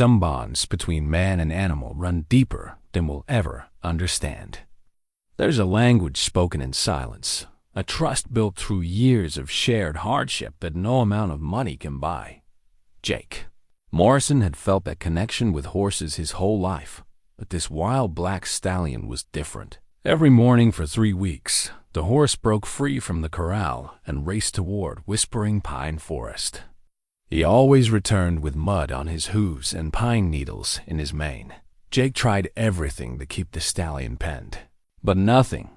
Some bonds between man and animal run deeper than we'll ever understand. There's a language spoken in silence, a trust built through years of shared hardship that no amount of money can buy. Jake. Morrison had felt that connection with horses his whole life, but this wild black stallion was different. Every morning for 3 weeks, the horse broke free from the corral and raced toward Whispering Pine Forest. He always returned with mud on his hooves and pine needles in his mane. Jake tried everything to keep the stallion penned, but nothing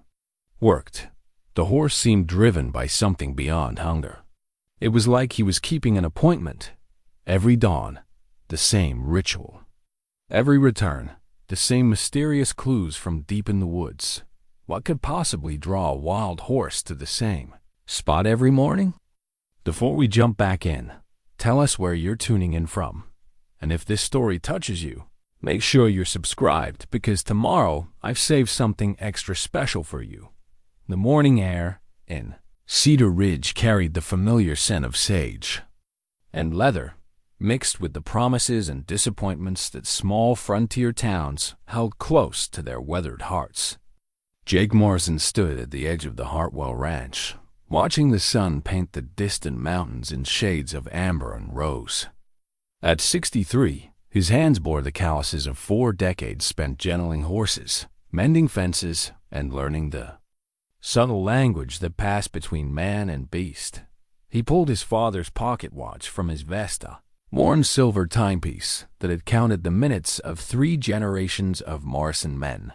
worked. The horse seemed driven by something beyond hunger. It was like he was keeping an appointment. Every dawn, the same ritual. Every return, the same mysterious clues from deep in the woods. What could possibly draw a wild horse to the same spot every morning? Before we jump back in, tell us where you're tuning in from. And if this story touches you, make sure you're subscribed, because tomorrow I've saved something extra special for you. The morning air in Cedar Ridge carried the familiar scent of sage and leather, mixed with the promises and disappointments that small frontier towns held close to their weathered hearts. Jake Morrison stood at the edge of the Hartwell Ranch, watching the sun paint the distant mountains in shades of amber and rose. At 63, his hands bore the calluses of 4 decades spent gentling horses, mending fences, and learning the subtle language that passed between man and beast. He pulled his father's pocket watch from his vest, a worn silver timepiece that had counted the minutes of 3 generations of Morrison men.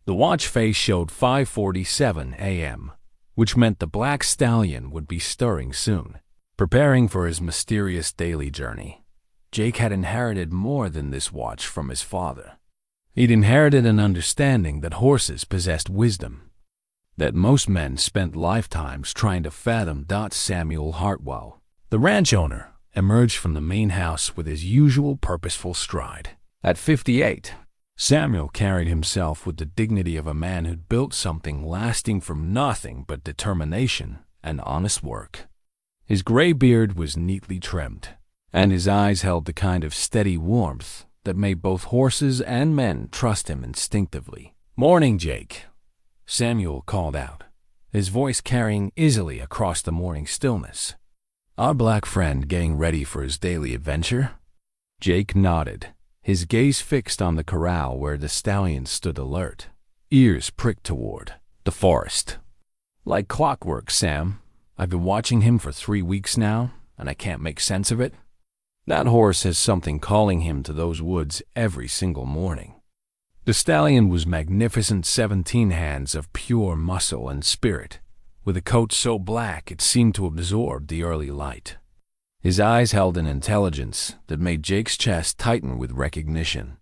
The watch face showed 5:47 a.m., which meant the black stallion would be stirring soon, preparing for his mysterious daily journey. Jake had inherited more than this watch from his father. He'd inherited an understanding that horses possessed wisdom that most men spent lifetimes trying to fathom. Samuel Hartwell, the ranch owner, emerged from the main house with his usual purposeful stride. At 58, Samuel carried himself with the dignity of a man who'd built something lasting from nothing but determination and honest work. His gray beard was neatly trimmed, and his eyes held the kind of steady warmth that made both horses and men trust him instinctively. "Morning, Jake," Samuel called out, his voice carrying easily across the morning stillness. "Our black friend getting ready for his daily adventure?" Jake nodded, his gaze fixed on the corral where the stallion stood alert, ears pricked toward the forest. "Like clockwork, Sam. I've been watching him for 3 weeks now, and I can't make sense of it. That horse has something calling him to those woods every single morning." The stallion was magnificent 17 hands of pure muscle and spirit, with a coat so black it seemed to absorb the early light. His eyes held an intelligence that made Jake's chest tighten with recognition.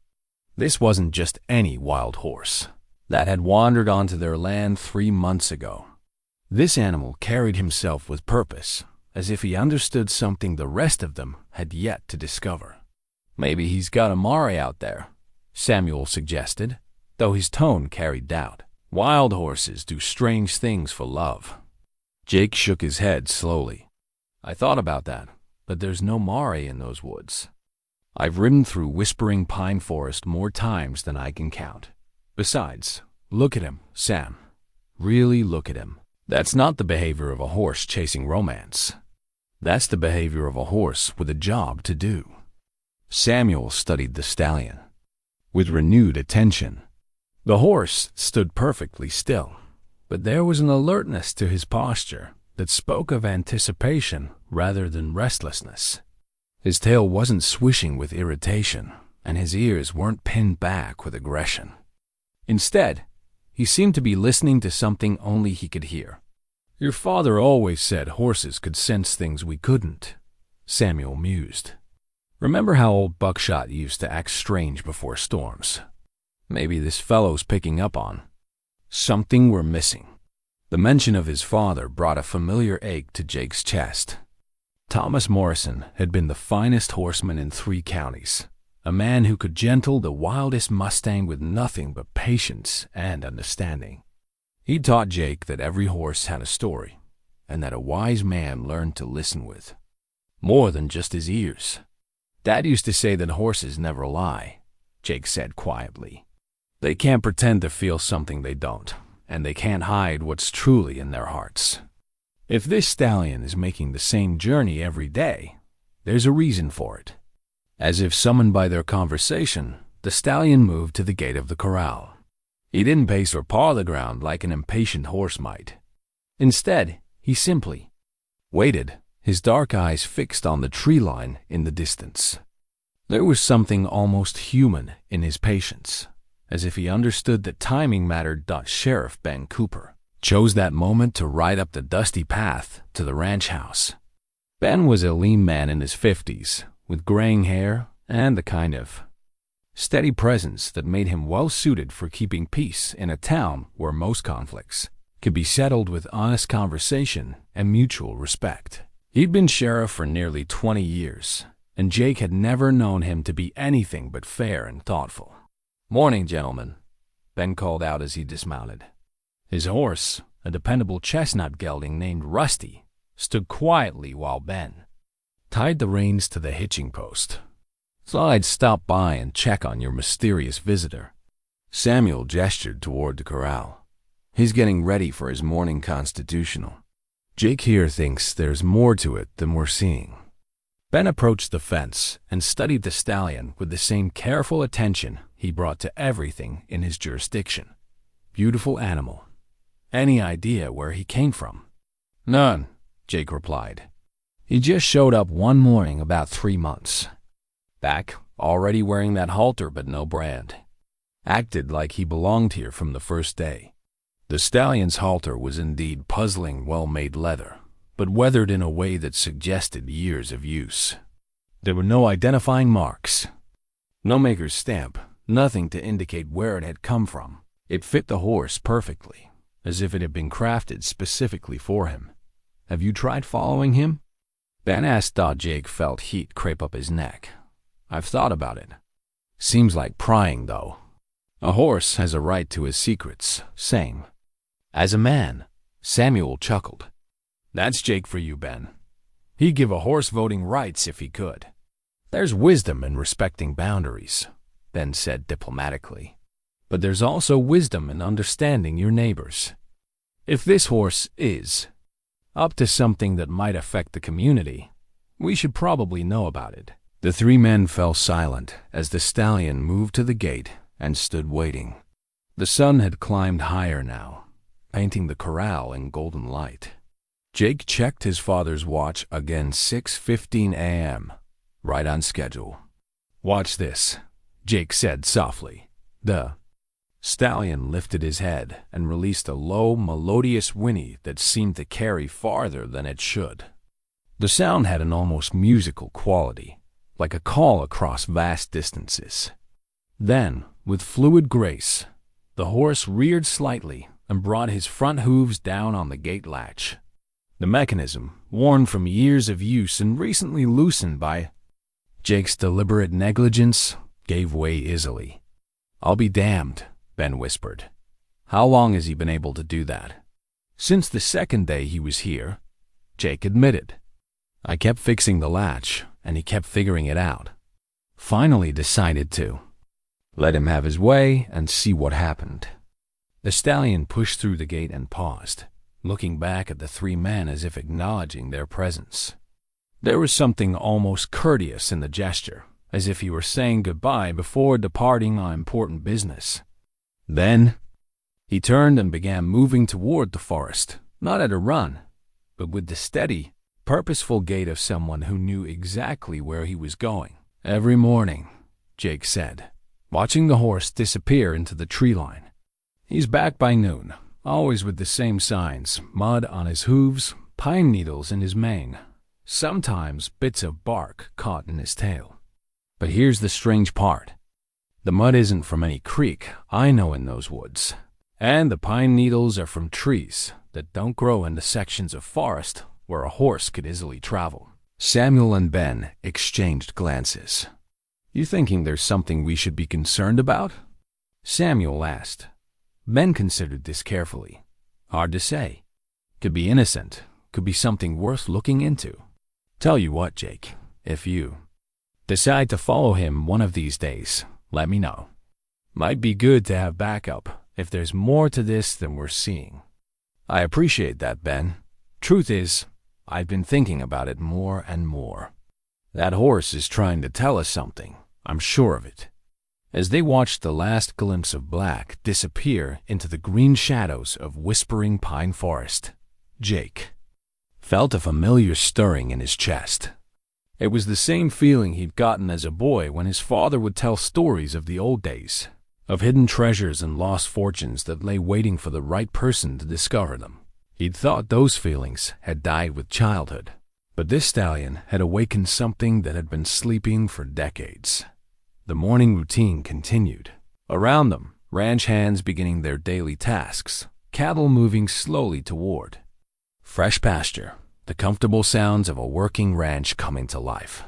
This wasn't just any wild horse that had wandered onto their land 3 months ago. This animal carried himself with purpose, as if he understood something the rest of them had yet to discover. "Maybe he's got a Mari out there," Samuel suggested, though his tone carried doubt. "Wild horses do strange things for love." Jake shook his head slowly. "I thought about that, but there's no Mari in those woods. I've ridden through Whispering Pine Forest more times than I can count. Besides, look at him, Sam. Really look at him. That's not the behavior of a horse chasing romance. That's the behavior of a horse with a job to do." Samuel studied the stallion with renewed attention. The horse stood perfectly still, but there was an alertness to his posture that spoke of anticipation rather than restlessness. His tail wasn't swishing with irritation, and his ears weren't pinned back with aggression. Instead, he seemed to be listening to something only he could hear. "Your father always said horses could sense things we couldn't," Samuel mused. "Remember how old Buckshot used to act strange before storms? Maybe this fellow's picking up on something we're missing." The mention of his father brought a familiar ache to Jake's chest. Thomas Morrison had been the finest horseman in 3 counties, a man who could gentle the wildest mustang with nothing but patience and understanding. He taught Jake that every horse had a story, and that a wise man learned to listen with more than just his ears. Dad used to say that horses never lie, Jake said quietly. They can't pretend to feel something they don't, and they can't hide what's truly in their hearts. If this stallion is making the same journey every day, there's a reason for it. As if summoned by their conversation, the stallion moved to the gate of the corral. He didn't pace or paw the ground like an impatient horse might. Instead, he simply waited, his dark eyes fixed on the tree line in the distance. There was something almost human in his patience, as if he understood that timing mattered. Sheriff Ben Cooper chose that moment to ride up the dusty path to the ranch house. Ben was a lean man in his 50s, with graying hair and the kind of steady presence that made him well-suited for keeping peace in a town where most conflicts could be settled with honest conversation and mutual respect. He'd been sheriff for nearly 20 years, and Jake had never known him to be anything but fair and thoughtful. "Morning, gentlemen," Ben called out as he dismounted. His horse, a dependable chestnut gelding named Rusty, stood quietly while Ben tied the reins to the hitching post. "Thought I'd stop by and check on your mysterious visitor." Samuel gestured toward the corral. "He's getting ready for his morning constitutional. Jake here thinks there's more to it than we're seeing." Ben approached the fence and studied the stallion with the same careful attention he brought to everything in his jurisdiction. Beautiful animal. Any idea where he came from? "None," Jake replied. "He just showed up one morning about 3 months back, already wearing that halter but no brand. Acted like he belonged here from the first day." The stallion's halter was indeed puzzling, well-made leather, but weathered in a way that suggested years of use. There were no identifying marks, no maker's stamp, nothing to indicate where it had come from. It fit the horse perfectly, as if it had been crafted specifically for him. "Have you tried following him?" Ben asked. Jake felt heat creep up his neck. "I've thought about it. Seems like prying, though. A horse has a right to his secrets, same as a man." Samuel chuckled. "That's Jake for you, Ben. He'd give a horse voting rights if he could." "There's wisdom in respecting boundaries," Ben said diplomatically. "But there's also wisdom in understanding your neighbors. If this horse is up to something that might affect the community, we should probably know about it." The 3 men fell silent as the stallion moved to the gate and stood waiting. The sun had climbed higher now, painting the corral in golden light. Jake checked his father's watch again. 6:15 a.m., right on schedule. "Watch this," Jake said softly. The stallion lifted his head and released a low, melodious whinny that seemed to carry farther than it should. The sound had an almost musical quality, like a call across vast distances. Then, with fluid grace, the horse reared slightly and brought his front hooves down on the gate latch. The mechanism, worn from years of use and recently loosened by Jake's deliberate negligence, gave way easily. "I'll be damned," Ben whispered. "How long has he been able to do that?" "Since the second day he was here," Jake admitted. "I kept fixing the latch, and he kept figuring it out. Finally decided to let him have his way and see what happened." The stallion pushed through the gate and paused, looking back at the 3 men as if acknowledging their presence. There was something almost courteous in the gesture, as if he were saying goodbye before departing on important business. Then he turned and began moving toward the forest, not at a run, but with the steady, purposeful gait of someone who knew exactly where he was going. "Every morning," Jake said, watching the horse disappear into the tree line. "He's back by noon, always with the same signs: mud on his hooves, pine needles in his mane, sometimes bits of bark caught in his tail. But here's the strange part. The mud isn't from any creek I know in those woods, and the pine needles are from trees that don't grow in the sections of forest where a horse could easily travel." Samuel and Ben exchanged glances. "You thinking there's something we should be concerned about?" Samuel asked. Ben considered this carefully. "Hard to say. Could be innocent, could be something worth looking into. Tell you what, Jake, if you Decide to follow him one of these days, let me know. Might be good to have backup if there's more to this than we're seeing. I appreciate that, Ben. Truth is, I've been thinking about it more and more. That horse is trying to tell us something, I'm sure of it. As they watched the last glimpse of black disappear into the green shadows of whispering pine forest, Jake felt a familiar stirring in his chest. It was the same feeling he'd gotten as a boy when his father would tell stories of the old days, of hidden treasures and lost fortunes that lay waiting for the right person to discover them. He'd thought those feelings had died with childhood, but this stallion had awakened something that had been sleeping for decades. The morning routine continued. Around them, ranch hands beginning their daily tasks, cattle moving slowly toward fresh pasture, the comfortable sounds of a working ranch coming to life.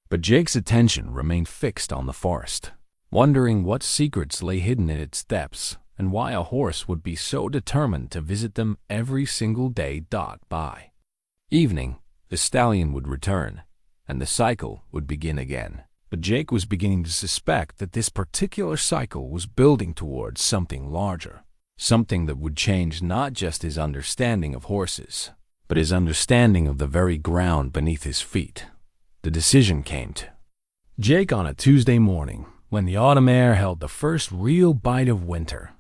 But Jake's attention remained fixed on the forest, wondering what secrets lay hidden in its depths and why a horse would be so determined to visit them every single day. By evening, the stallion would return, and the cycle would begin again. But Jake was beginning to suspect that this particular cycle was building towards something larger, something that would change not just his understanding of horses, but his understanding of the very ground beneath his feet. The decision came to Jake on a Tuesday morning, when the autumn air held the first real bite of winter.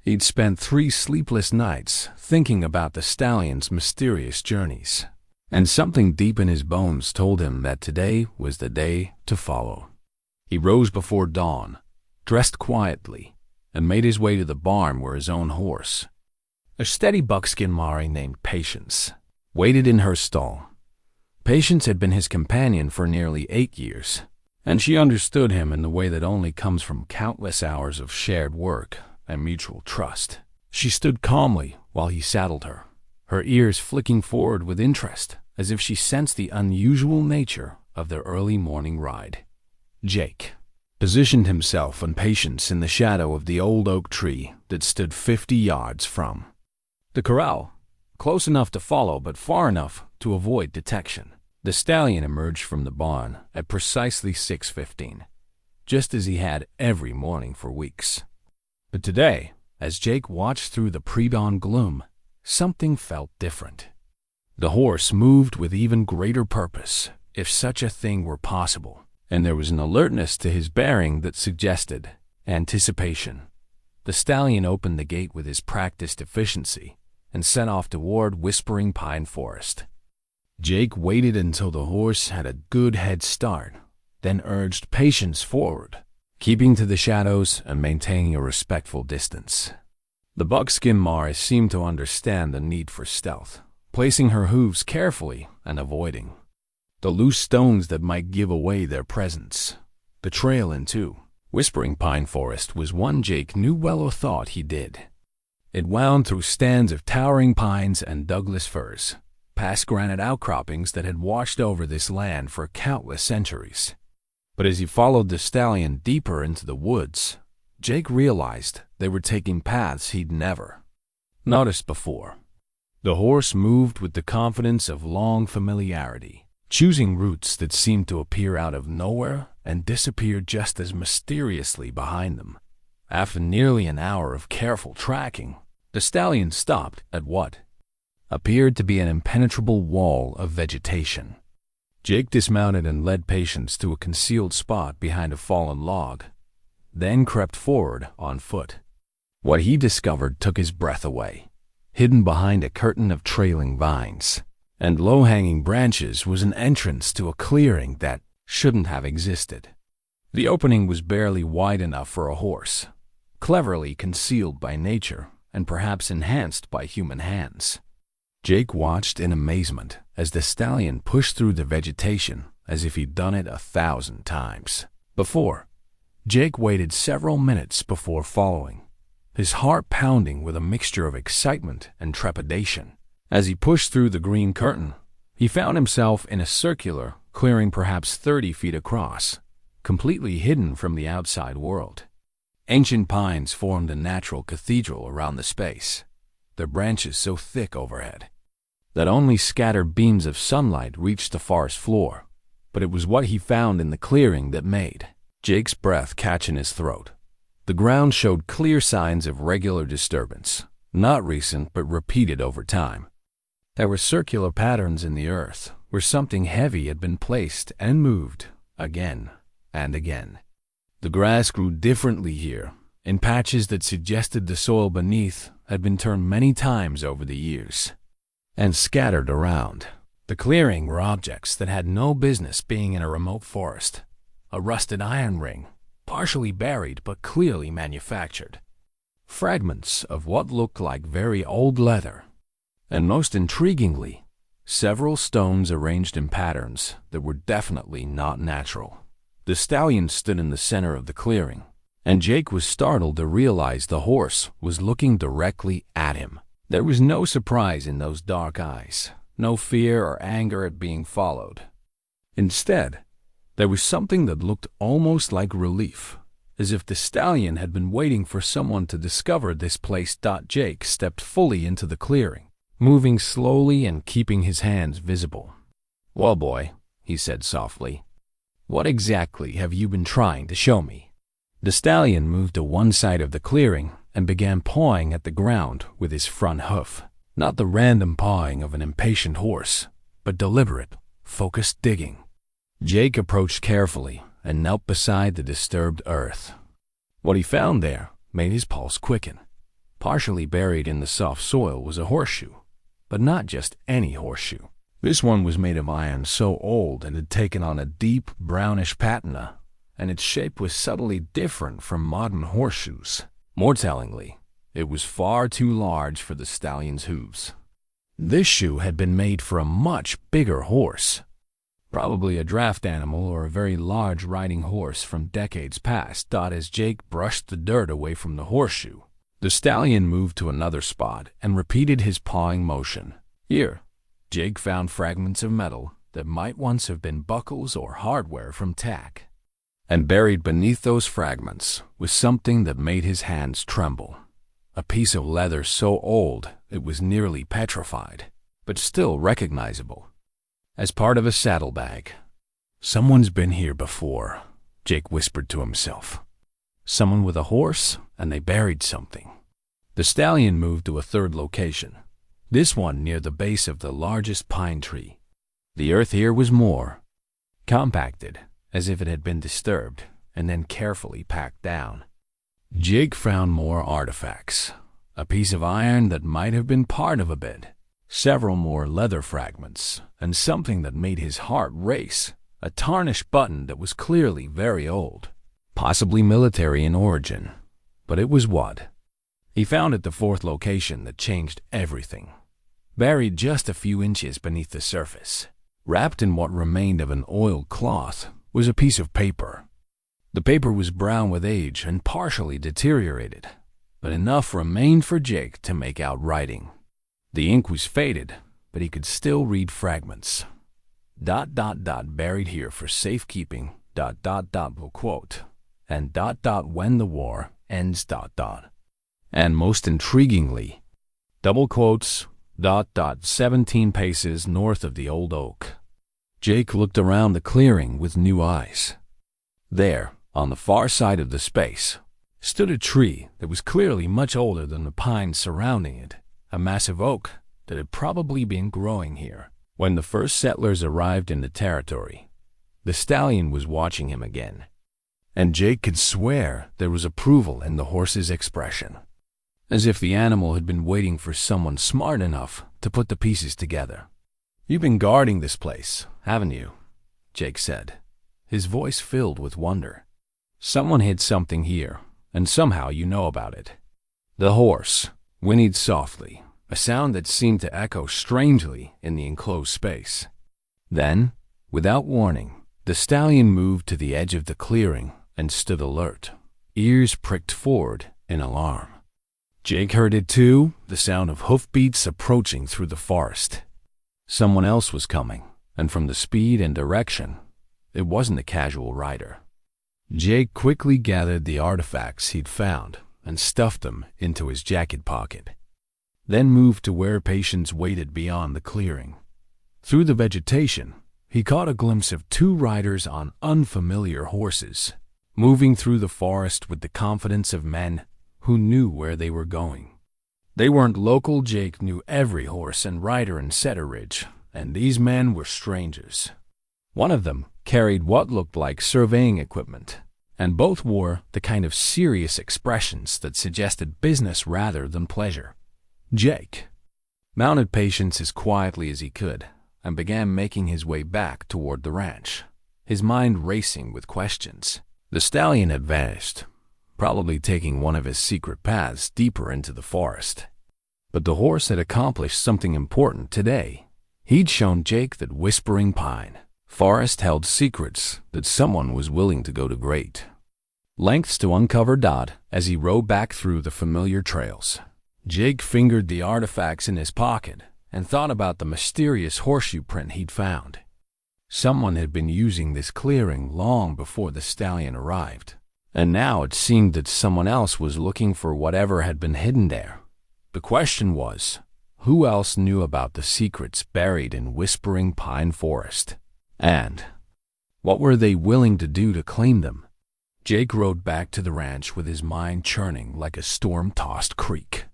He'd spent 3 sleepless nights thinking about the stallion's mysterious journeys, and something deep in his bones told him that today was the day to follow. He rose before dawn, dressed quietly, and made his way to the barn where his own horse, a steady buckskin mare named Patience, waited in her stall. Patience had been his companion for nearly 8 years, and she understood him in the way that only comes from countless hours of shared work and mutual trust. She stood calmly while he saddled her, her ears flicking forward with interest, as if she sensed the unusual nature of their early morning ride. Jake positioned himself and Patience in the shadow of the old oak tree that stood 50 yards from the corral, close enough to follow but far enough to avoid detection. The stallion emerged from the barn at precisely 6:15, just as he had every morning for weeks. But today, as Jake watched through the pre-dawn gloom, something felt different. The horse moved with even greater purpose, if such a thing were possible, and there was an alertness to his bearing that suggested anticipation. The stallion opened the gate with his practiced efficiency and set off toward whispering pine forest. Jake waited until the horse had a good head start, then urged Patience forward, keeping to the shadows and maintaining a respectful distance. The buckskin mare seemed to understand the need for stealth, placing her hooves carefully and avoiding the loose stones that might give away their presence. The trail into whispering pine forest was one Jake knew well or thought he did. It wound through stands of towering pines and Douglas firs, past granite outcroppings that had washed over this land for countless centuries. But as he followed the stallion deeper into the woods, Jake realized they were taking paths he'd never noticed before. The horse moved with the confidence of long familiarity, choosing routes that seemed to appear out of nowhere and disappear just as mysteriously behind them. After nearly an hour of careful tracking, the stallion stopped at what appeared to be an impenetrable wall of vegetation. Jake dismounted and led Patience to a concealed spot behind a fallen log, then crept forward on foot. What he discovered took his breath away. Hidden behind a curtain of trailing vines and low-hanging branches was an entrance to a clearing that shouldn't have existed. The opening was barely wide enough for a horse, cleverly concealed by nature and perhaps enhanced by human hands. Jake watched in amazement as the stallion pushed through the vegetation as if he'd done it 1,000 times before. Jake waited several minutes before following, his heart pounding with a mixture of excitement and trepidation. As he pushed through the green curtain, he found himself in a circular clearing perhaps 30 feet across, completely hidden from the outside world. Ancient pines formed a natural cathedral around the space, their branches so thick overhead that only scattered beams of sunlight reached the forest floor. but it was what he found in the clearing that made Jake's breath catch in his throat. The ground showed clear signs of regular disturbance, not recent but repeated over time. There were circular patterns in the earth where something heavy had been placed and moved again and again. The grass grew differently here, in patches that suggested the soil beneath had been turned many times over the years. And scattered around the clearing were objects that had no business being in a remote forest. A rusted iron ring, partially buried but clearly manufactured. Fragments of what looked like very old leather. And most intriguingly, several stones arranged in patterns that were definitely not natural. The stallion stood in the center of the clearing, and Jake was startled to realize the horse was looking directly at him. There was no surprise in those dark eyes, no fear or anger at being followed. Instead, there was something that looked almost like relief, as if the stallion had been waiting for someone to discover this place. Jake stepped fully into the clearing, moving slowly and keeping his hands visible. "Well, boy," he said softly, "what exactly have you been trying to show me?" The stallion moved to one side of the clearing and began pawing at the ground with his front hoof. Not the random pawing of an impatient horse, but deliberate, focused digging. Jake approached carefully and knelt beside the disturbed earth. What he found there made his pulse quicken. Partially buried in the soft soil was a horseshoe, but not just any horseshoe. This one was made of iron so old it had taken on a deep brownish patina, and its shape was subtly different from modern horseshoes. More tellingly, it was far too large for the stallion's hooves. This shoe had been made for a much bigger horse, probably a draft animal or a very large riding horse from decades past. As Jake brushed the dirt away from the horseshoe, the stallion moved to another spot and repeated his pawing motion. Here, Jake found fragments of metal that might once have been buckles or hardware from tack. And buried beneath those fragments was something that made his hands tremble. A piece of leather so old it was nearly petrified, but still recognizable. As part of a saddlebag. "Someone's been here before," Jake whispered to himself. "Someone with a horse, and they buried something." The stallion moved to a third location, this one near the base of the largest pine tree. The earth here was more compacted, as if it had been disturbed and then carefully packed down. Jake found more artifacts, a piece of iron that might have been part of a bed, several more leather fragments, and something that made his heart race, a tarnished button that was clearly very old, possibly military in origin. But it was what he found at the fourth location that changed everything. Buried just a few inches beneath the surface, wrapped in what remained of an oiled cloth, was a piece of paper. The paper was brown with age and partially deteriorated, but enough remained for Jake to make out writing. The ink was faded, but he could still read fragments. ... Buried here for safekeeping, ... will quote, and ... when the war ends, ... And most intriguingly, double quotes, ... 17 paces north of the old oak. Jake looked around the clearing with new eyes. There, on the far side of the space, stood a tree that was clearly much older than the pines surrounding it, a massive oak that had probably been growing here when the first settlers arrived in the territory. The stallion was watching him again, and Jake could swear there was approval in the horse's expression, as if the animal had been waiting for someone smart enough to put the pieces together. "You've been guarding this place, haven't you?" Jake said, his voice filled with wonder. "Someone hid something here, and somehow you know about it." The horse whinnied softly, a sound that seemed to echo strangely in the enclosed space. Then, without warning, the stallion moved to the edge of the clearing and stood alert, ears pricked forward in alarm. Jake heard it too, the sound of hoofbeats approaching through the forest. Someone else was coming, and from the speed and direction, it wasn't a casual rider. Jake quickly gathered the artifacts he'd found and stuffed them into his jacket pocket, then moved to where patients waited beyond the clearing. Through the vegetation, he caught a glimpse of two riders on unfamiliar horses, moving through the forest with the confidence of men who knew where they were going. They weren't local. Jake knew every horse and rider in Cedar Ridge, and these men were strangers. One of them carried what looked like surveying equipment, and both wore the kind of serious expressions that suggested business rather than pleasure. Jake mounted Patience as quietly as he could and began making his way back toward the ranch, his mind racing with questions. The stallion had vanished, probably taking one of his secret paths deeper into the forest. But the horse had accomplished something important today. He'd shown Jake that Whispering Pine Forest held secrets that someone was willing to go to great lengths to uncover. As he rode back through the familiar trails, Jake fingered the artifacts in his pocket and thought about the mysterious horseshoe print he'd found. Someone had been using this clearing long before the stallion arrived, and now it seemed that someone else was looking for whatever had been hidden there. The question was, who else knew about the secrets buried in Whispering Pine Forest? And what were they willing to do to claim them? Jake rode back to the ranch with his mind churning like a storm-tossed creek.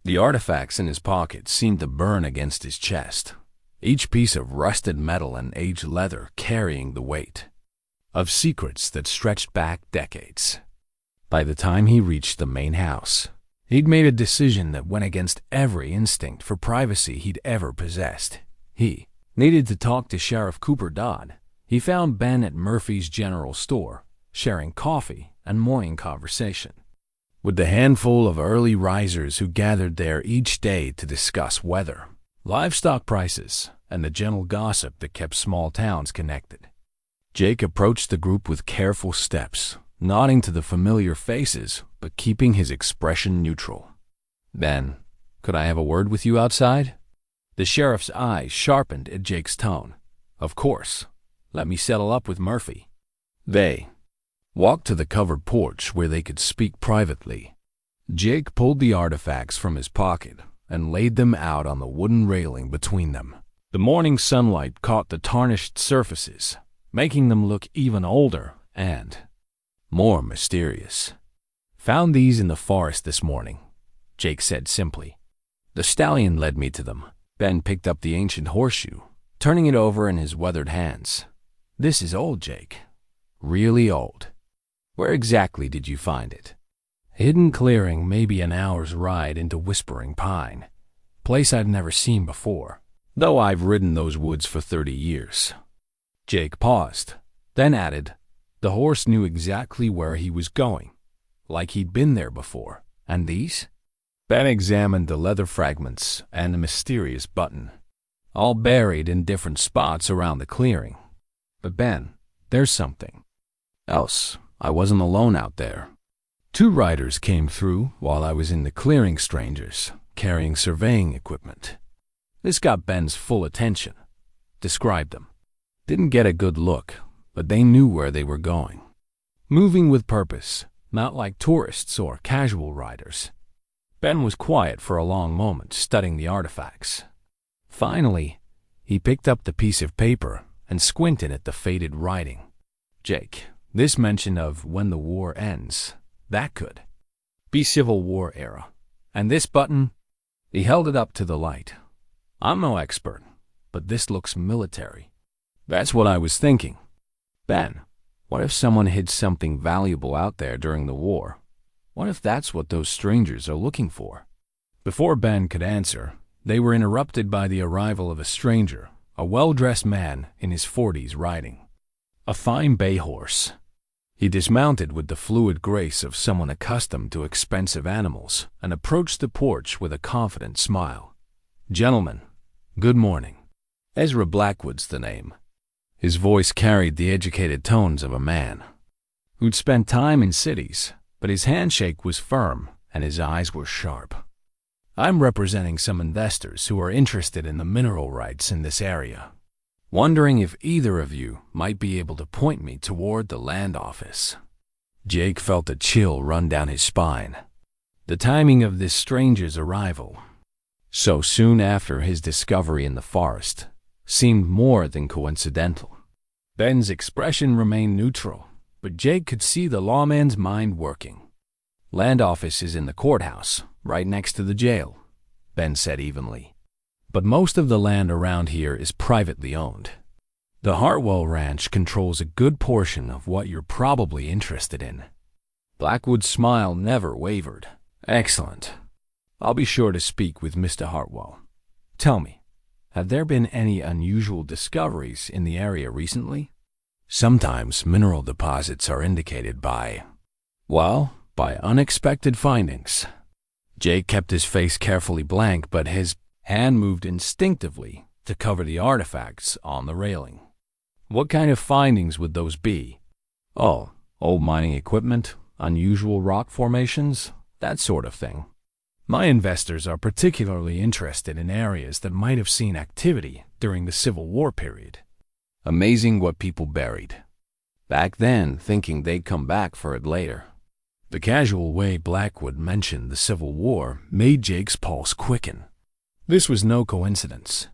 The artifacts in his pocket seemed to burn against his chest, each piece of rusted metal and aged leather carrying the weight of secrets that stretched back decades. By the time he reached the main house, he'd made a decision that went against every instinct for privacy he'd ever possessed. He needed to talk to Sheriff Cooper Dodd. He found Ben at Murphy's General Store, sharing coffee and morning conversation with the handful of early risers who gathered there each day to discuss weather, livestock prices, and the gentle gossip that kept small towns connected. Jake approached the group with careful steps, nodding to the familiar faces, but keeping his expression neutral. "Ben, could I have a word with you outside?" The sheriff's eyes sharpened at Jake's tone. "Of course. Let me settle up with Murphy." They walked to the covered porch where they could speak privately. Jake pulled the artifacts from his pocket and laid them out on the wooden railing between them. The morning sunlight caught the tarnished surfaces, making them look even older and more mysterious. "Found these in the forest this morning," Jake said simply. "The stallion led me to them." Ben picked up the ancient horseshoe, turning it over in his weathered hands. "This is old, Jake. Really old. Where exactly did you find it?" "Hidden clearing, maybe an hour's ride into Whispering Pine. Place I've never seen before, though I've ridden those woods for 30 years. Jake paused, then added, "The horse knew exactly where he was going, like he'd been there before. And these?" Ben examined the leather fragments and the mysterious button, all buried in different spots around the clearing. "But Ben, there's something else. I wasn't alone out there. 2 riders came through while I was in the clearing, strangers, carrying surveying equipment." This got Ben's full attention. "Describe them." "Didn't get a good look, but they knew where they were going. Moving with purpose, not like tourists or casual riders." Ben was quiet for a long moment, studying the artifacts. Finally, he picked up the piece of paper and squinted at the faded writing. "Jake, this mention of when the war ends, that could be Civil War era. And this button," he held it up to the light. "I'm no expert, but this looks military." "That's what I was thinking. Ben, what if someone hid something valuable out there during the war? What if that's what those strangers are looking for?" Before Ben could answer, they were interrupted by the arrival of a stranger, a well-dressed man in his 40s riding a fine bay horse. He dismounted with the fluid grace of someone accustomed to expensive animals and approached the porch with a confident smile. "Gentlemen, good morning." Ezra Blackwood's the name. His voice carried the educated tones of a man who'd spent time in cities, but his handshake was firm and his eyes were sharp. "I'm representing some investors who are interested in the mineral rights in this area. Wondering if either of you might be able to point me toward the land office." Jake felt a chill run down his spine. The timing of this stranger's arrival, so soon after his discovery in the forest, seemed more than coincidental. Ben's expression remained neutral, but Jake could see the lawman's mind working. "Land office is in the courthouse, right next to the jail," Ben said evenly. "But most of the land around here is privately owned. The Hartwell Ranch controls a good portion of what you're probably interested in." Blackwood's smile never wavered. "Excellent. I'll be sure to speak with Mr. Hartwell. Tell me, have there been any unusual discoveries in the area recently?" "Sometimes mineral deposits are indicated by unexpected findings." Jake kept his face carefully blank, but his hand moved instinctively to cover the artifacts on the railing. "What kind of findings would those be?" "Oh, old mining equipment, unusual rock formations, that sort of thing. My investors are particularly interested in areas that might have seen activity during the Civil War period. Amazing what people buried back then, thinking they'd come back for it later." The casual way Blackwood mentioned the Civil War made Jake's pulse quicken. This was no coincidence.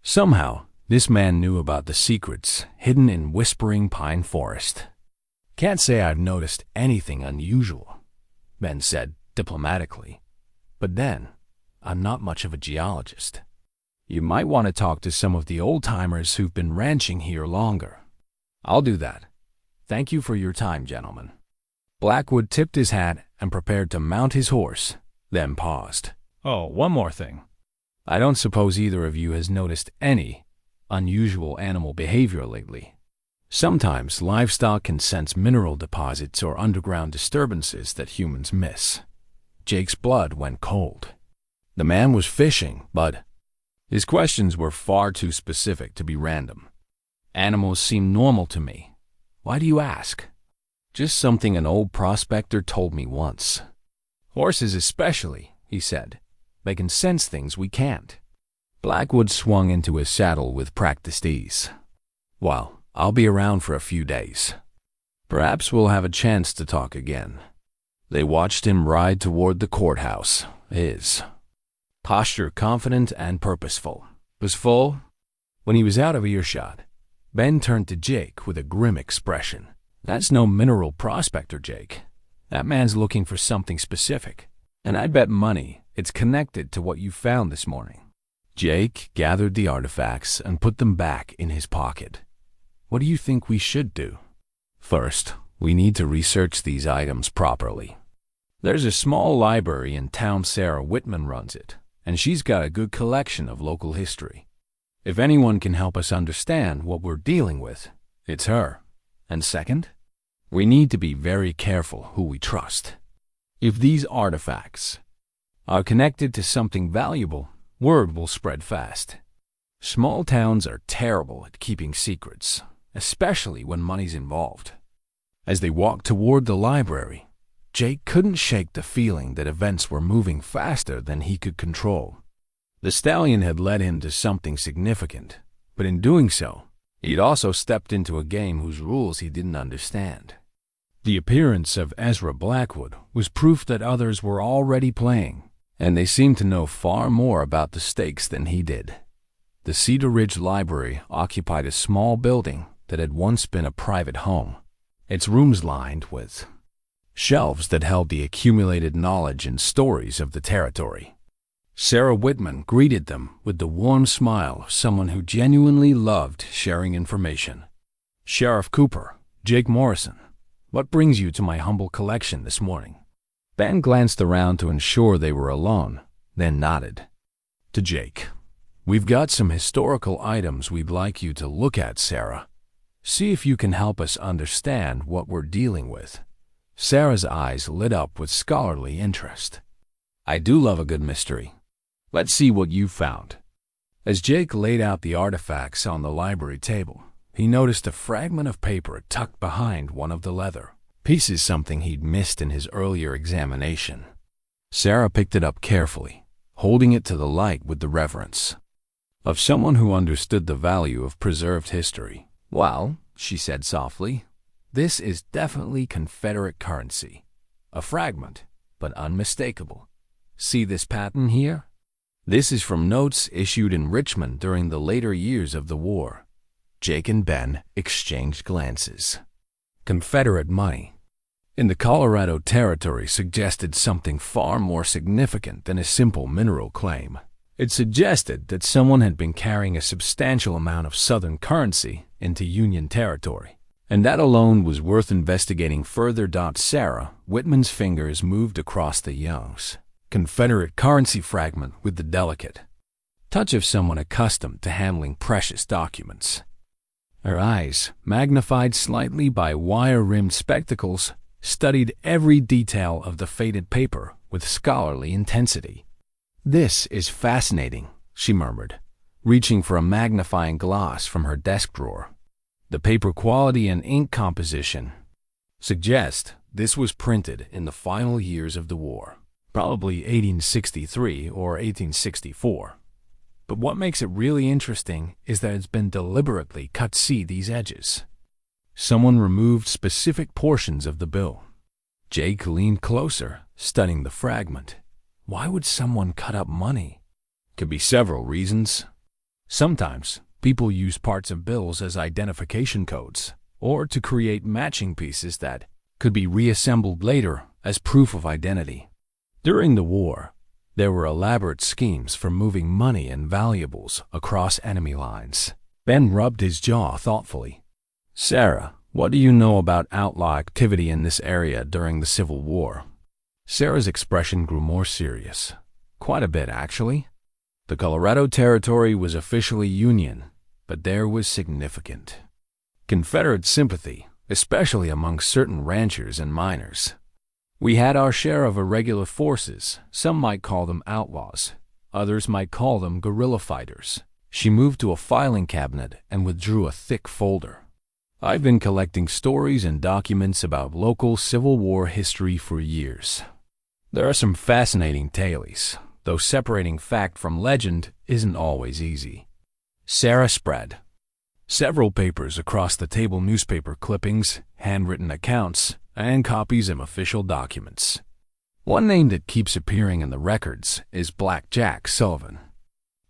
Somehow, this man knew about the secrets hidden in Whispering Pine Forest. "Can't say I've noticed anything unusual," Ben said diplomatically. "But then, I'm not much of a geologist. You might want to talk to some of the old-timers who've been ranching here longer." "I'll do that. Thank you for your time, gentlemen." Blackwood tipped his hat and prepared to mount his horse, then paused. "Oh, one more thing. I don't suppose either of you has noticed any unusual animal behavior lately. Sometimes livestock can sense mineral deposits or underground disturbances that humans miss." Jake's blood went cold. The man was fishing, but his questions were far too specific to be random. "Animals seem normal to me. Why do you ask?" "Just something an old prospector told me once. Horses especially," he said. "They can sense things we can't." Blackwood swung into his saddle with practiced ease. "Well, I'll be around for a few days. Perhaps we'll have a chance to talk again." They watched him ride toward the courthouse, his posture confident and purposeful. When he was out of earshot, Ben turned to Jake with a grim expression. "That's no mineral prospector, Jake. That man's looking for something specific, and I'd bet money it's connected to what you found this morning." Jake gathered the artifacts and put them back in his pocket. "What do you think we should do?" "First, we need to research these items properly. There's a small library in town. Sarah Whitman runs it, and she's got a good collection of local history. If anyone can help us understand what we're dealing with, it's her. And second, we need to be very careful who we trust. If these artifacts are connected to something valuable, word will spread fast. Small towns are terrible at keeping secrets, especially when money's involved." As they walked toward the library, Jake couldn't shake the feeling that events were moving faster than he could control. The Stallion had led him to something significant, but in doing so, he'd also stepped into a game whose rules he didn't understand. The appearance of Ezra Blackwood was proof that others were already playing, and they seemed to know far more about the stakes than he did. The Cedar Ridge Library occupied a small building that had once been a private home, its rooms lined with shelves that held the accumulated knowledge and stories of the territory. Sarah Whitman greeted them with the warm smile of someone who genuinely loved sharing information. "Sheriff Cooper, Jake Morrison, what brings you to my humble collection this morning?" Ben glanced around to ensure they were alone, then nodded. To Jake, "We've got some historical items we'd like you to look at, Sarah. See if you can help us understand what we're dealing with." Sarah's eyes lit up with scholarly interest. "I do love a good mystery. Let's see what you found." As Jake laid out the artifacts on the library table, he noticed a fragment of paper tucked behind one of the leather pieces, something he'd missed in his earlier examination. Sarah picked it up carefully, holding it to the light with the reverence of someone who understood the value of preserved history. "Well," she said softly, "this is definitely Confederate currency. A fragment, but unmistakable. See this pattern here?" This is from notes issued in Richmond during the later years of the war. Jake and Ben exchanged glances. Confederate money in the Colorado Territory suggested something far more significant than a simple mineral claim. It suggested that someone had been carrying a substantial amount of Southern currency into Union territory, and that alone was worth investigating further. Sarah Whitman's fingers moved across the Young's Confederate currency fragment with the delicate touch of someone accustomed to handling precious documents. Her eyes, magnified slightly by wire-rimmed spectacles, studied every detail of the faded paper with scholarly intensity. "This is fascinating," she murmured, reaching for a magnifying glass from her desk drawer. "The paper quality and ink composition suggest this was printed in the final years of the war, probably 1863 or 1864. But what makes it really interesting is that it's been deliberately cut. See these edges? Someone removed specific portions of the bill." Jake leaned closer, studying the fragment. Why would someone cut up money? Could be several reasons. Sometimes people use parts of bills as identification codes, or to create matching pieces that could be reassembled later as proof of identity. During the war, there were elaborate schemes for moving money and valuables across enemy lines. Ben rubbed his jaw thoughtfully. "Sarah, what do you know about outlaw activity in this area during the Civil War?" Sarah's expression grew more serious. "Quite a bit, actually. The Colorado Territory was officially Union, but there was significant Confederate sympathy, especially among certain ranchers and miners. We had our share of irregular forces. Some might call them outlaws. Others might call them guerrilla fighters." She moved to a filing cabinet and withdrew a thick folder. "I've been collecting stories and documents about local Civil War history for years. There are some fascinating tales, though separating fact from legend isn't always easy." Sarah spread several papers across the table: newspaper clippings, handwritten accounts, and copies of official documents. One name that keeps appearing in the records is Black Jack Sullivan.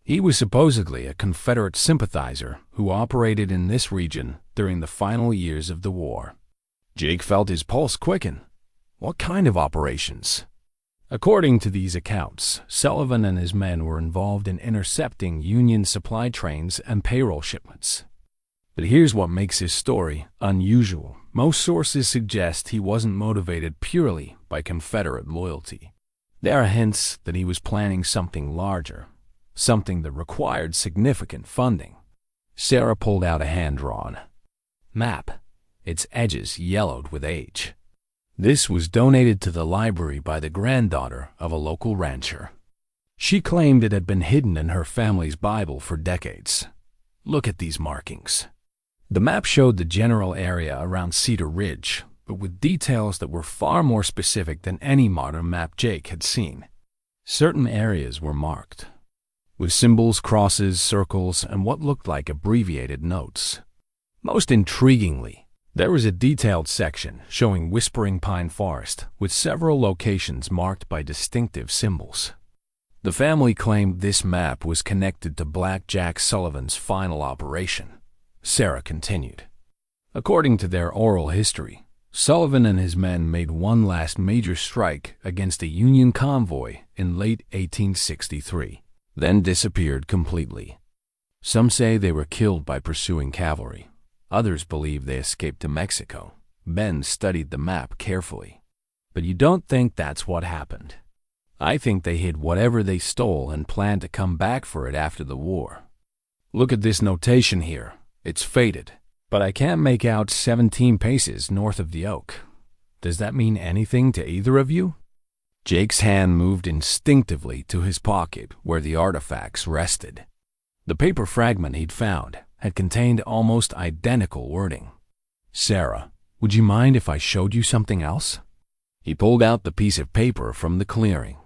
He was supposedly a Confederate sympathizer who operated in this region during the final years of the war. Jake felt his pulse quicken. What kind of operations? According to these accounts, Sullivan and his men were involved in intercepting Union supply trains and payroll shipments. But here's what makes his story unusual. Most sources suggest he wasn't motivated purely by Confederate loyalty. There are hints that he was planning something larger, something that required significant funding. Sarah pulled out a hand-drawn map, its edges yellowed with age. This was donated to the library by the granddaughter of a local rancher. She claimed it had been hidden in her family's Bible for decades. Look at these markings. The map showed the general area around Cedar Ridge, but with details that were far more specific than any modern map Jake had seen. Certain areas were marked with symbols, crosses, circles, and what looked like abbreviated notes. Most intriguingly, there was a detailed section showing Whispering Pine Forest with several locations marked by distinctive symbols. The family claimed this map was connected to Black Jack Sullivan's final operation. Sarah continued. According to their oral history, Sullivan and his men made one last major strike against a Union convoy in late 1863, then disappeared completely. Some say they were killed by pursuing cavalry. Others believe they escaped to Mexico. Ben studied the map carefully. But you don't think that's what happened. I think they hid whatever they stole and planned to come back for it after the war. Look at this notation here. It's faded, but I can't make out 17 paces north of the oak. Does that mean anything to either of you? Jake's hand moved instinctively to his pocket where the artifacts rested. The paper fragment he'd found had contained almost identical wording. "Sarah, would you mind if I showed you something else?" He pulled out the piece of paper from the clearing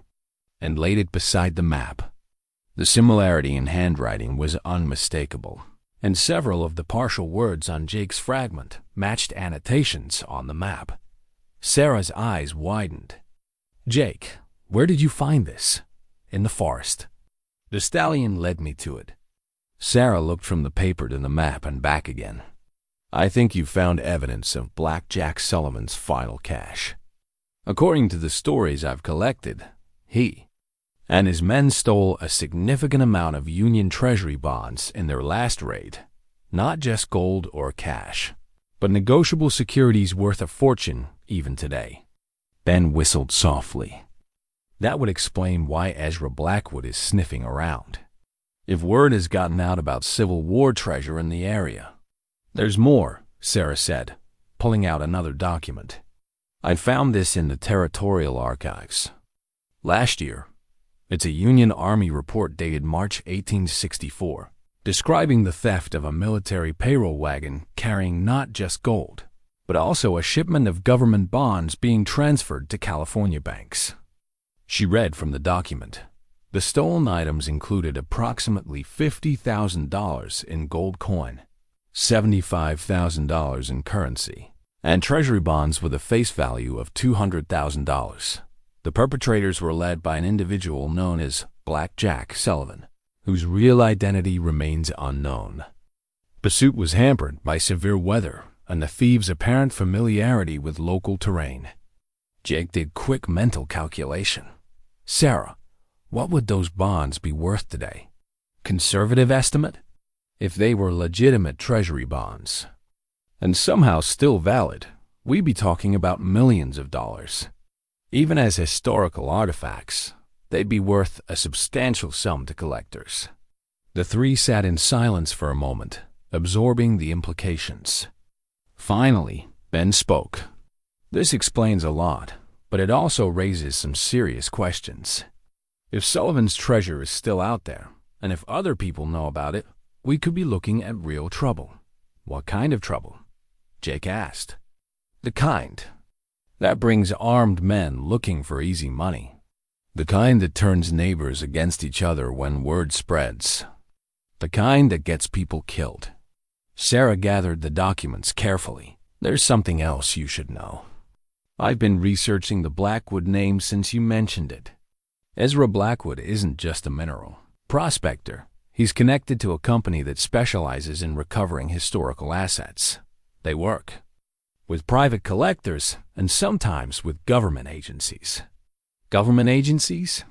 and laid it beside the map. The similarity in handwriting was unmistakable, and several of the partial words on Jake's fragment matched annotations on the map. Sarah's eyes widened. "Jake, where did you find this?" "In the forest." The stallion led me to it. Sarah looked from the paper to the map and back again. I think you found evidence of Black Jack Sullivan's final cache. According to the stories I've collected, he and his men stole a significant amount of Union Treasury bonds in their last raid. Not just gold or cash, but negotiable securities worth a fortune even today. Ben whistled softly. That would explain why Ezra Blackwood is sniffing around. If word has gotten out about Civil War treasure in the area. There's more, Sarah said, pulling out another document. I found this in the Territorial Archives. Last year, it's a Union Army report dated March 1864, describing the theft of a military payroll wagon carrying not just gold, but also a shipment of government bonds being transferred to California banks. She read from the document. The stolen items included approximately $50,000 in gold coin, $75,000 in currency, and treasury bonds with a face value of $200,000. The perpetrators were led by an individual known as Black Jack Sullivan, whose real identity remains unknown. Pursuit was hampered by severe weather and the thieves' apparent familiarity with local terrain. Jake did quick mental calculation. Sarah, what would those bonds be worth today? Conservative estimate? If they were legitimate treasury bonds, and somehow still valid, we'd be talking about millions of dollars. Even as historical artifacts, they'd be worth a substantial sum to collectors. The three sat in silence for a moment, absorbing the implications. Finally, Ben spoke. This explains a lot, but it also raises some serious questions. If Sullivan's treasure is still out there, and if other people know about it, we could be looking at real trouble. What kind of trouble? Jake asked. The kind that brings armed men looking for easy money. The kind that turns neighbors against each other when word spreads. The kind that gets people killed. Sarah gathered the documents carefully. There's something else you should know. I've been researching the Blackwood name since you mentioned it. Ezra Blackwood isn't just a mineral prospector. He's connected to a company that specializes in recovering historical assets. They work with private collectors and sometimes with government agencies. Government agencies?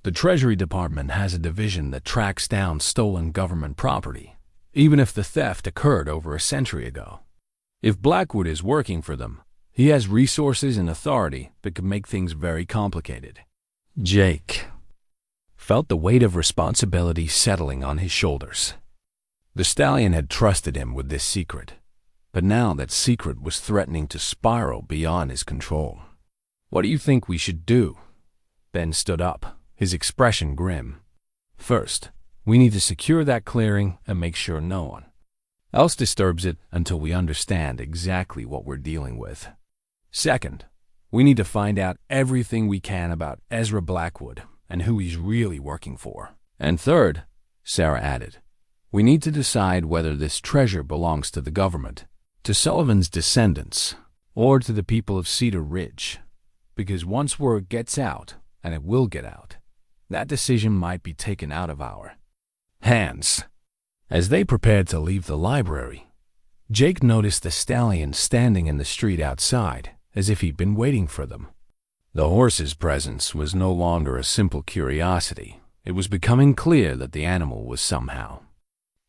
The Treasury Department has a division that tracks down stolen government property, even if the theft occurred over a century ago. If Blackwood is working for them, he has resources and authority that could make things very complicated. Jake felt the weight of responsibility settling on his shoulders. The stallion had trusted him with this secret, but now that secret was threatening to spiral beyond his control. What do you think we should do? Ben stood up, his expression grim. First, we need to secure that clearing and make sure no one else disturbs it until we understand exactly what we're dealing with. Second, we need to find out everything we can about Ezra Blackwood and who he's really working for. And third, Sarah added, we need to decide whether this treasure belongs to the government, to Sullivan's descendants, or to the people of Cedar Ridge. Because once word gets out, and it will get out, that decision might be taken out of our hands. As they prepared to leave the library, Jake noticed the stallion standing in the street outside, as if he'd been waiting for them. The horse's presence was no longer a simple curiosity. It was becoming clear that the animal was somehow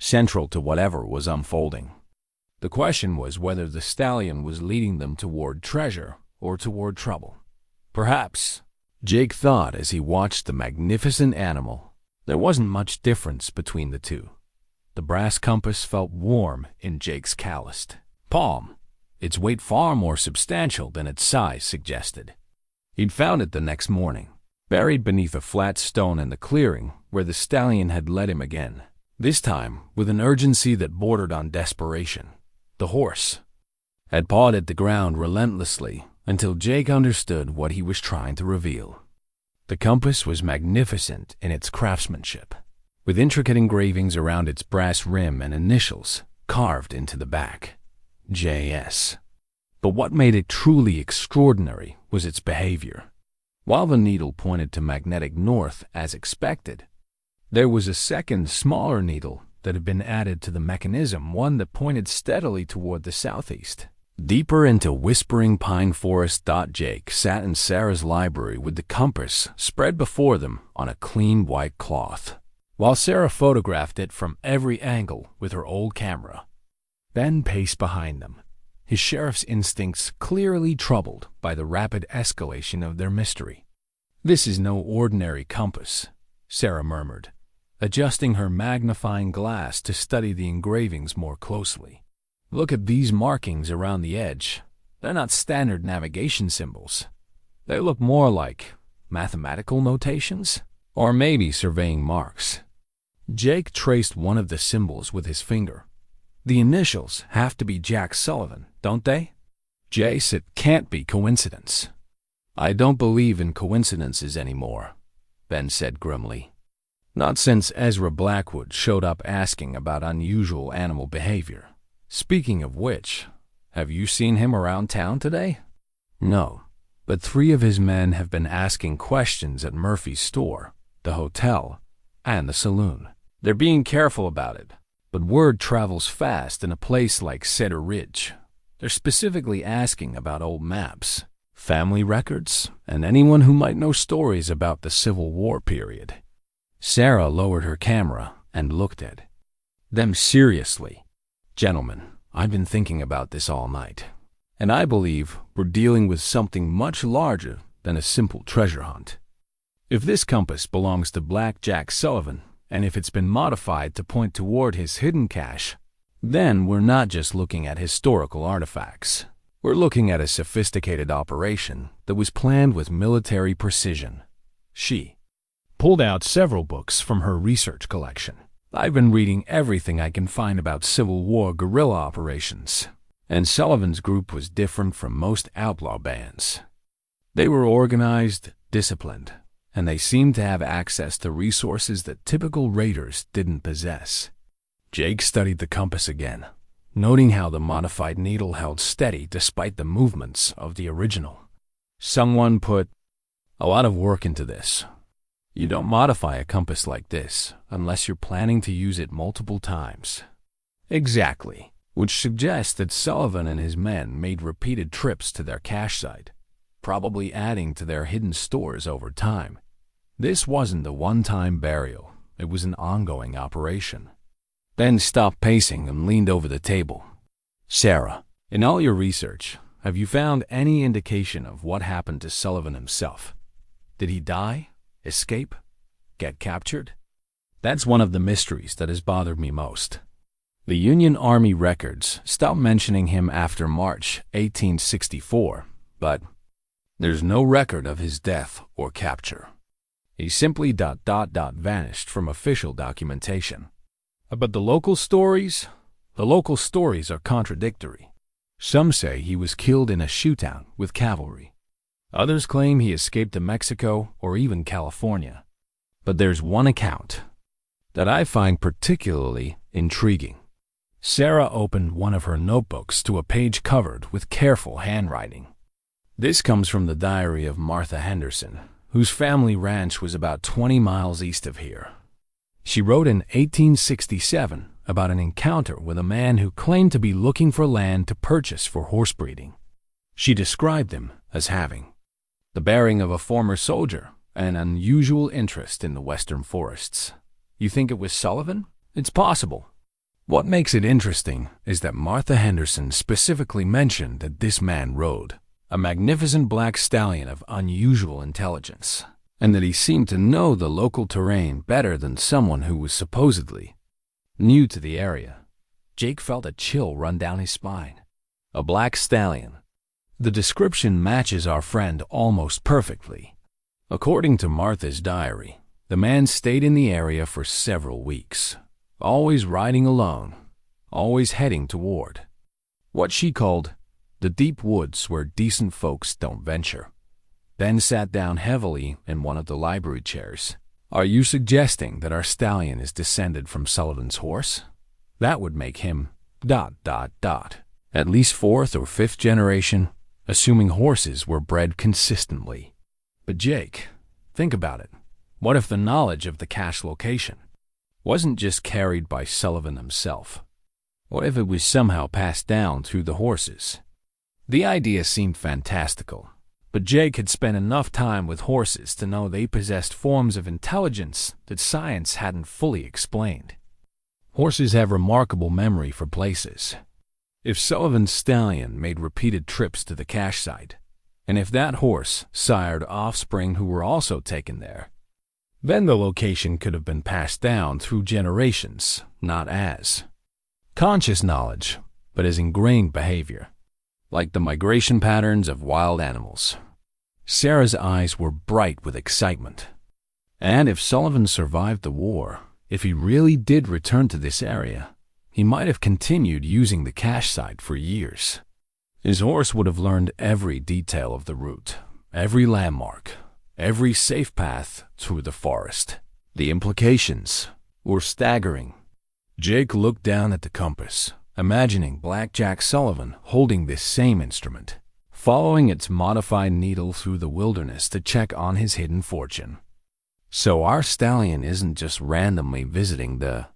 central to whatever was unfolding. The question was whether the stallion was leading them toward treasure or toward trouble. Perhaps, Jake thought as he watched the magnificent animal, there wasn't much difference between the two. The brass compass felt warm in Jake's calloused palm, its weight far more substantial than its size suggested. He'd found it the next morning, buried beneath a flat stone in the clearing where the stallion had led him again, this time with an urgency that bordered on desperation. The horse had pawed at the ground relentlessly until Jake understood what he was trying to reveal. The compass was magnificent in its craftsmanship, with intricate engravings around its brass rim and initials carved into the back, J.S. But what made it truly extraordinary was its behavior. While the needle pointed to magnetic north as expected, There was a second, smaller needle that had been added to the mechanism, one that pointed steadily toward the southeast. Deeper into whispering pine forest. Jake sat in Sarah's library with the compass spread before them on a clean white cloth, while Sarah photographed it from every angle with her old camera. Ben paced behind them, his sheriff's instincts clearly troubled by the rapid escalation of their mystery. "This is no ordinary compass," Sarah murmured, adjusting her magnifying glass to study the engravings more closely. "Look at these markings around the edge. They're not standard navigation symbols. They look more like mathematical notations, or maybe surveying marks." Jake traced one of the symbols with his finger. "The initials have to be Jack Sullivan, don't they?" "Jace, it can't be coincidence." "I don't believe in coincidences anymore," Ben said grimly. "Not since Ezra Blackwood showed up asking about unusual animal behavior. Speaking of which, have you seen him around town today?" "No, but 3 of his men have been asking questions at Murphy's store, the hotel, and the saloon. They're being careful about it, but word travels fast in a place like Cedar Ridge. They're specifically asking about old maps, family records, and anyone who might know stories about the Civil War period." Sarah lowered her camera and looked at them seriously. "Gentlemen, I've been thinking about this all night, and I believe we're dealing with something much larger than a simple treasure hunt. If this compass belongs to Black Jack Sullivan, and if it's been modified to point toward his hidden cache, then we're not just looking at historical artifacts. We're looking at a sophisticated operation that was planned with military precision." She pulled out several books from her research collection. "I've been reading everything I can find about Civil War guerrilla operations, and Sullivan's group was different from most outlaw bands. They were organized, disciplined, and they seemed to have access to resources that typical raiders didn't possess." Jake studied the compass again, noting how the modified needle held steady despite the movements of the original. "Someone put a lot of work into this. You don't modify a compass like this unless you're planning to use it multiple times." "Exactly," which suggests that Sullivan and his men made repeated trips to their cache site, probably adding to their hidden stores over time. This wasn't a one-time burial. It was an ongoing operation. Ben stopped pacing and leaned over the table. "Sarah, in all your research, have you found any indication of what happened to Sullivan himself? Did he die? Escape? Get captured?" "That's one of the mysteries that has bothered me most. The Union Army records stopped mentioning him after March 1864, but there's no record of his death or capture. He simply vanished from official documentation. But the local stories are contradictory. Some say he was killed in a shootout with cavalry. Others claim he escaped to Mexico or even California. But there's one account that I find particularly intriguing." Sarah opened one of her notebooks to a page covered with careful handwriting. This comes from the diary of Martha Henderson, whose family ranch was about 20 miles east of here. She wrote in 1867 about an encounter with a man who claimed to be looking for land to purchase for horse breeding. She described him as having the bearing of a former soldier and unusual interest in the western forests. "You think it was Sullivan? It's possible. What makes it interesting is that Martha Henderson specifically mentioned that this man rode a magnificent black stallion of unusual intelligence, and that he seemed to know the local terrain better than someone who was supposedly new to the area." Jake felt a chill run down his spine. A black stallion. The description matches our friend almost perfectly. According to Martha's diary, the man stayed in the area for several weeks, always riding alone, always heading toward what she called the deep woods where decent folks don't venture. Ben sat down heavily in one of the library chairs. "Are you suggesting that our stallion is descended from Sullivan's horse? That would make him ... at least 4th or 5th generation, assuming horses were bred consistently." "But Jake, think about it. What if the knowledge of the cache location wasn't just carried by Sullivan himself? What if it was somehow passed down through the horses? The idea seemed fantastical, but Jake had spent enough time with horses to know they possessed forms of intelligence that science hadn't fully explained. Horses have remarkable memory for places. If Sullivan's stallion made repeated trips to the cache site, and if that horse sired offspring who were also taken there, then the location could have been passed down through generations, not as conscious knowledge, but as ingrained behavior, like the migration patterns of wild animals. Sarah's eyes were bright with excitement. And if Sullivan survived the war, if he really did return to this area, he might have continued using the cache site for years. His horse would have learned every detail of the route, every landmark, every safe path through the forest. The implications were staggering. Jake looked down at the compass, imagining Blackjack Sullivan holding this same instrument, following its modified needle through the wilderness to check on his hidden fortune. So our stallion isn't just randomly visiting the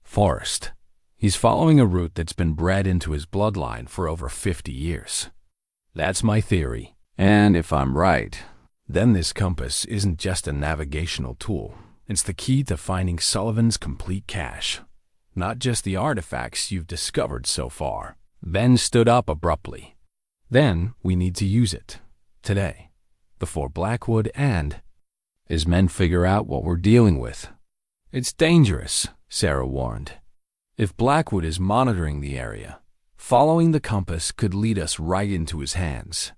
forest. He's following a route that's been bred into his bloodline for over 50 years. That's my theory. And if I'm right, then this compass isn't just a navigational tool. It's the key to finding Sullivan's complete cache, not just the artifacts you've discovered so far. Ben stood up abruptly. Then we need to use it, today, before Blackwood and his men figure out what we're dealing with. It's dangerous, Sarah warned. If Blackwood is monitoring the area, following the compass could lead us right into his hands.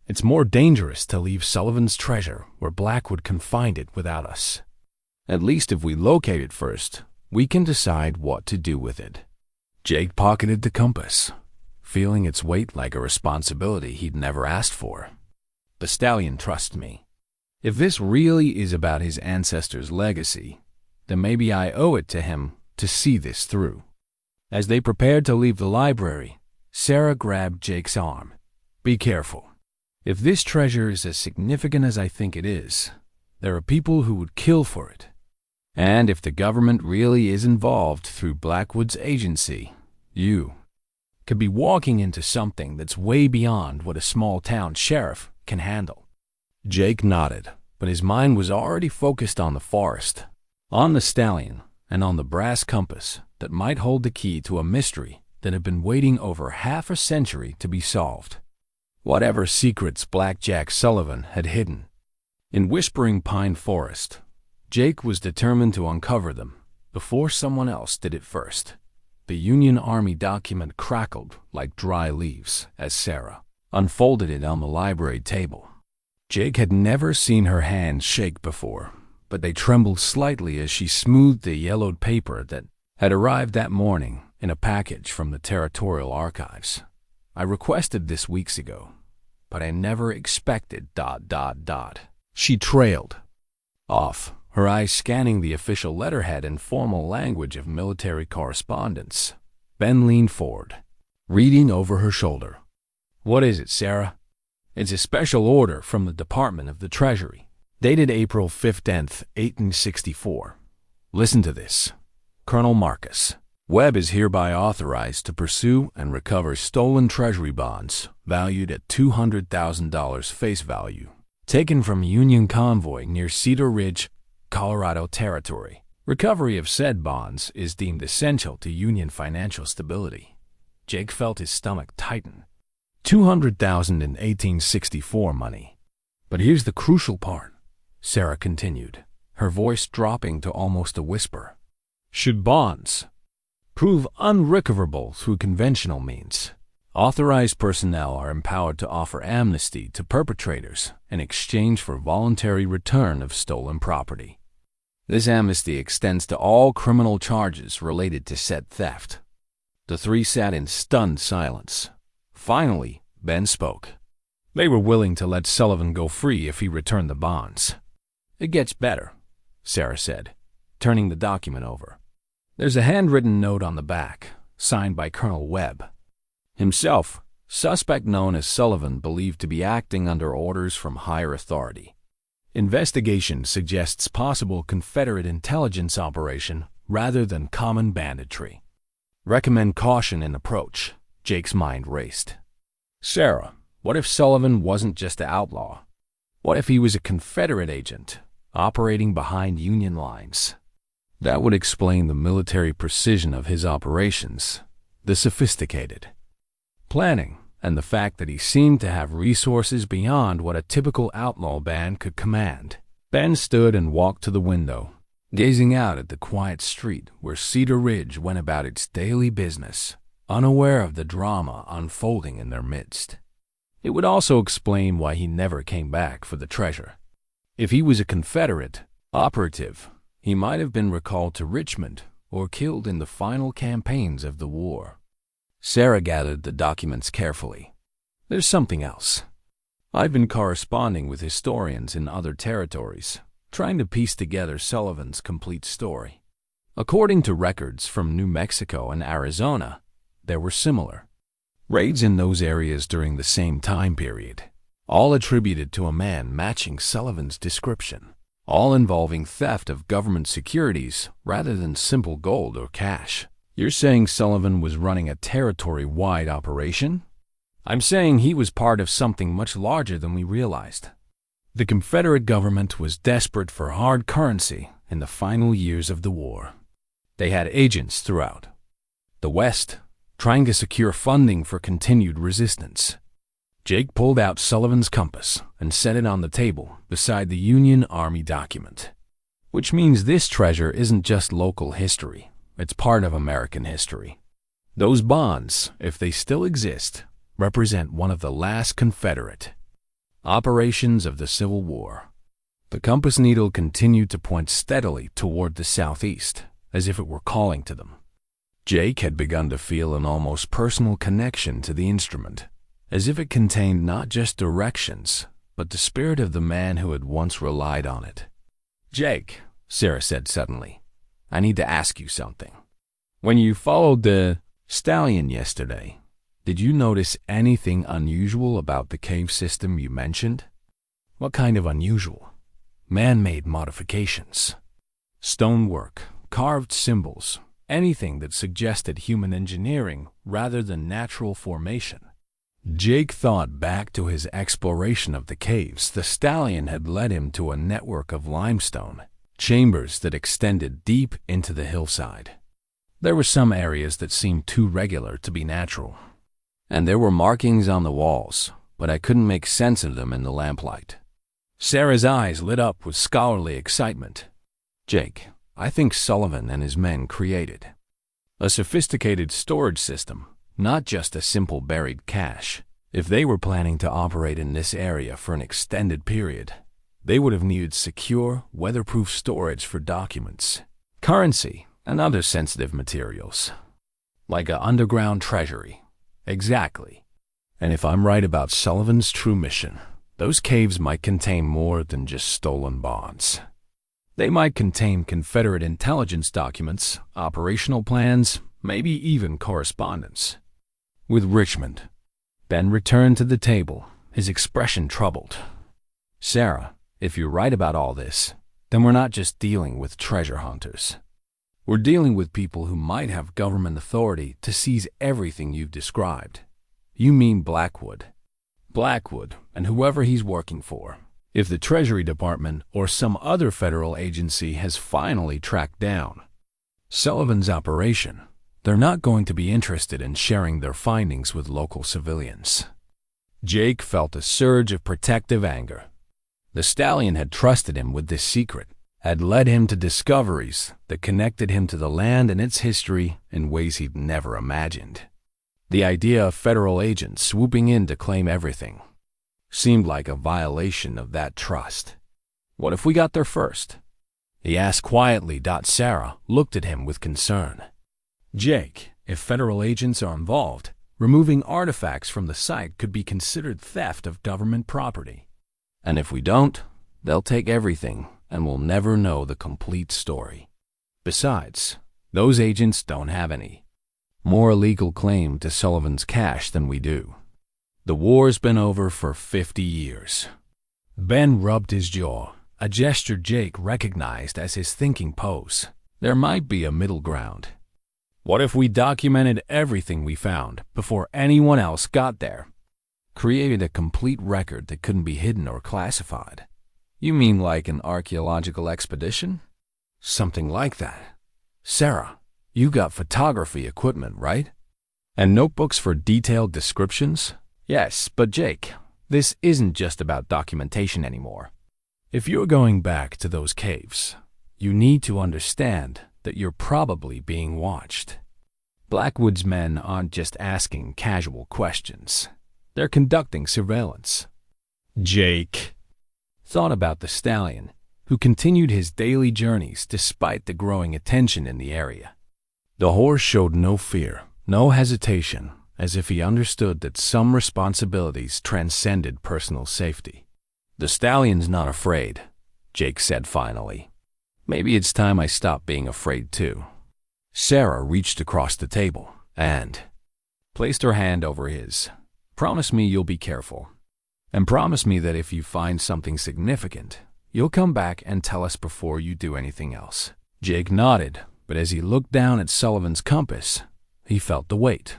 It's more dangerous to leave Sullivan's treasure where Blackwood can find it without us. At least if we locate it first, we can decide what to do with it. Jake pocketed the compass, feeling its weight like a responsibility he'd never asked for. The stallion trusts me. If this really is about his ancestors' legacy, then maybe I owe it to him to see this through. As they prepared to leave the library, Sarah grabbed Jake's arm. Be careful. If this treasure is as significant as I think it is, there are people who would kill for it. And if the government really is involved through Blackwood's agency, you could be walking into something that's way beyond what a small-town sheriff can handle. Jake nodded, but his mind was already focused on the forest, on the stallion, and on the brass compass that might hold the key to a mystery that had been waiting over half a century to be solved. Whatever secrets Blackjack Sullivan had hidden in Whispering Pine Forest, Jake was determined to uncover them before someone else did it first. The Union Army document crackled like dry leaves as Sarah unfolded it on the library table. Jake had never seen her hands shake before, but they trembled slightly as she smoothed the yellowed paper that had arrived that morning in a package from the Territorial Archives. I requested this weeks ago, but I never expected ... She trailed off, her eyes scanning the official letterhead and formal language of military correspondence. Ben leaned forward, reading over her shoulder. What is it, Sarah? It's a special order from the Department of the Treasury, dated April 15th, 1864. Listen to this. Colonel Marcus Webb is hereby authorized to pursue and recover stolen Treasury bonds valued at $200,000 face value, taken from a Union convoy near Cedar Ridge, Colorado Territory. Recovery of said bonds is deemed essential to Union financial stability. Jake felt his stomach tighten. $200,000 in 1864 money. But here's the crucial part, Sarah continued, her voice dropping to almost a whisper. Should bonds prove unrecoverable through conventional means, authorized personnel are empowered to offer amnesty to perpetrators in exchange for voluntary return of stolen property. This amnesty extends to all criminal charges related to said theft. The three sat in stunned silence. Finally, Ben spoke. They were willing to let Sullivan go free if he returned the bonds. It gets better, Sarah said, turning the document over. There's a handwritten note on the back, signed by Colonel Webb. Himself, suspect known as Sullivan believed to be acting under orders from higher authority. Investigation suggests possible Confederate intelligence operation rather than common banditry. Recommend caution in approach. Jake's mind raced. Sarah, what if Sullivan wasn't just an outlaw? What if he was a Confederate agent, operating behind Union lines? That would explain the military precision of his operations, the sophisticated planning, and the fact that he seemed to have resources beyond what a typical outlaw band could command. Ben stood and walked to the window, gazing out at the quiet street where Cedar Ridge went about its daily business, unaware of the drama unfolding in their midst. It would also explain why he never came back for the treasure. If he was a Confederate operative, he might have been recalled to Richmond or killed in the final campaigns of the war. Sarah gathered the documents carefully. There's something else. I've been corresponding with historians in other territories, trying to piece together Sullivan's complete story. According to records from New Mexico and Arizona, there were similar raids in those areas during the same time period, all attributed to a man matching Sullivan's description, all involving theft of government securities rather than simple gold or cash. You're saying Sullivan was running a territory-wide operation? I'm saying he was part of something much larger than we realized. The Confederate government was desperate for hard currency in the final years of the war. They had agents throughout the West, trying to secure funding for continued resistance. Jake pulled out Sullivan's compass and set it on the table beside the Union Army document. Which means this treasure isn't just local history, it's part of American history. Those bonds, if they still exist, represent one of the last Confederate operations of the Civil War. The compass needle continued to point steadily toward the southeast, as if it were calling to them. Jake had begun to feel an almost personal connection to the instrument, as if it contained not just directions, but the spirit of the man who had once relied on it. Jake, Sarah said suddenly, I need to ask you something. When you followed the Stallion yesterday, did you notice anything unusual about the cave system you mentioned? What kind of unusual? Man-made modifications, stonework, carved symbols, anything that suggested human engineering rather than natural formation. Jake thought back to his exploration of the caves. The Stallion had led him to a network of limestone chambers that extended deep into the hillside. There were some areas that seemed too regular to be natural, and there were markings on the walls, but I couldn't make sense of them in the lamplight. Sarah's eyes lit up with scholarly excitement. Jake, I think Sullivan and his men created a sophisticated storage system, not just a simple buried cache. If they were planning to operate in this area for an extended period, they would have needed secure, weatherproof storage for documents, currency, and other sensitive materials. Like an underground treasury. Exactly. And if I'm right about Sullivan's true mission, those caves might contain more than just stolen bonds. They might contain Confederate intelligence documents, operational plans, maybe even correspondence with Richmond. Ben returned to the table, his expression troubled. Sarah, if you're right about all this, then we're not just dealing with treasure hunters. We're dealing with people who might have government authority to seize everything you've described. You mean Blackwood. Blackwood, and whoever he's working for. If the Treasury Department or some other federal agency has finally tracked down Sullivan's operation, they're not going to be interested in sharing their findings with local civilians. Jake felt a surge of protective anger. The Stallion had trusted him with this secret, had led him to discoveries that connected him to the land and its history in ways he'd never imagined. The idea of federal agents swooping in to claim everything seemed like a violation of that trust. What if we got there first? He asked quietly. Sarah looked at him with concern. Jake, if federal agents are involved, removing artifacts from the site could be considered theft of government property. And if we don't, they'll take everything and we'll never know the complete story. Besides, those agents don't have any more legal claim to Sullivan's cash than we do. The war's been over for 50 years. Ben rubbed his jaw. a gesture Jake recognized as his thinking pose. There might be a middle ground. What if we documented everything we found before anyone else got there? Created a complete record that couldn't be hidden or classified. You mean like an archaeological expedition? Something like that. Sarah, you got photography equipment, right? And notebooks for detailed descriptions? Yes, but Jake, this isn't just about documentation anymore. If you're going back to those caves, you need to understand that you're probably being watched. Blackwood's men aren't just asking casual questions. They're conducting surveillance. Jake thought about the Stallion, who continued his daily journeys despite the growing attention in the area. The horse showed no fear, no hesitation, as if he understood that some responsibilities transcended personal safety. The Stallion's not afraid, Jake said finally. Maybe it's time I stopped being afraid too. Sarah reached across the table and placed her hand over his. Promise me you'll be careful. And promise me that if you find something significant, you'll come back and tell us before you do anything else. Jake nodded, but as he looked down at Sullivan's compass, he felt the weight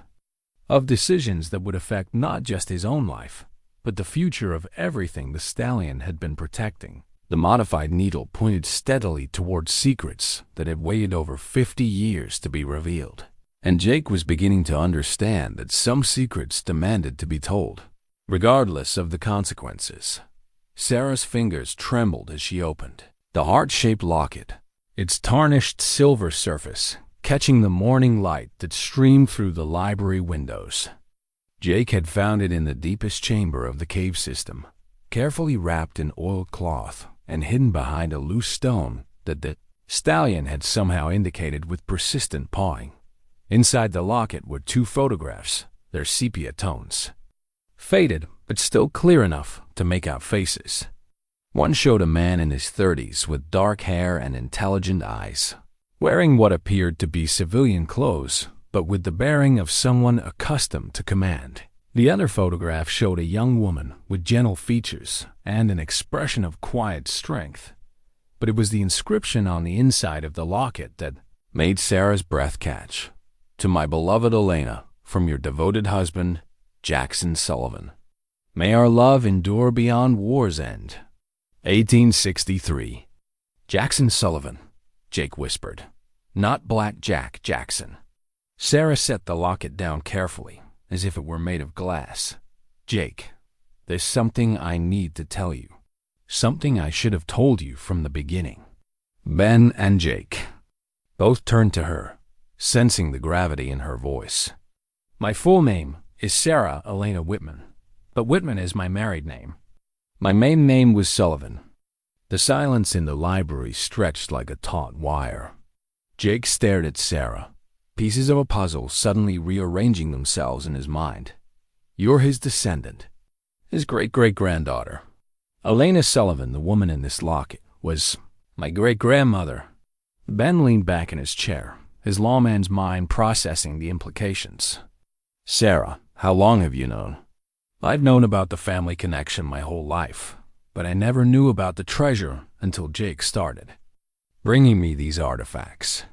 of decisions that would affect not just his own life, but the future of everything the Stallion had been protecting. The modified needle pointed steadily towards secrets that had waited over 50 years to be revealed. And Jake was beginning to understand that some secrets demanded to be told, regardless of the consequences. Sarah's fingers trembled as she opened the heart-shaped locket, its tarnished silver surface catching the morning light that streamed through the library windows. Jake had found it in the deepest chamber of the cave system, carefully wrapped in oiled cloth and hidden behind a loose stone that the Stallion had somehow indicated with persistent pawing. Inside the locket were 2 photographs, their sepia tones faded but still clear enough to make out faces. One showed a man in his 30s with dark hair and intelligent eyes, wearing what appeared to be civilian clothes, but with the bearing of someone accustomed to command. The other photograph showed a young woman with gentle features and an expression of quiet strength, but it was the inscription on the inside of the locket that made Sarah's breath catch. To my beloved Elena, from your devoted husband, Jackson Sullivan. May our love endure beyond war's end. 1863. Jackson Sullivan, Jake whispered. Not Black Jack Jackson. Sarah set the locket down carefully, as if it were made of glass. Jake, there's something I need to tell you. Something I should have told you from the beginning. Ben and Jake both turned to her, sensing the gravity in her voice. My full name is Sarah Elena Whitman, but Whitman is my married name. My maiden name was Sullivan. The silence in the library stretched like a taut wire. Jake stared at Sarah, pieces of a puzzle suddenly rearranging themselves in his mind. You're his descendant, his great-great-granddaughter. Elena Sullivan, the woman in this locket, was my great-grandmother. Ben leaned back in his chair, his lawman's mind processing the implications. Sarah, how long have you known? I've known about the family connection my whole life, but I never knew about the treasure until Jake started bringing me these artifacts.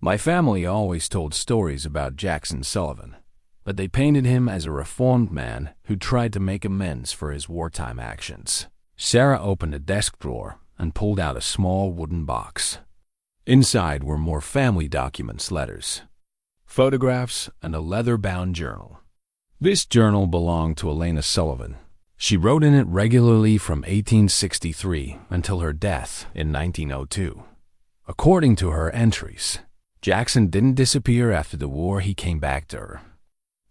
My family always told stories about Jackson Sullivan, but they painted him as a reformed man who tried to make amends for his wartime actions. Sarah opened a desk drawer and pulled out a small wooden box. Inside were more family documents, letters, photographs, and a leather-bound journal. This journal belonged to Elena Sullivan. She wrote in it regularly from 1863 until her death in 1902. According to her entries, Jackson didn't disappear after the war. He came back to her.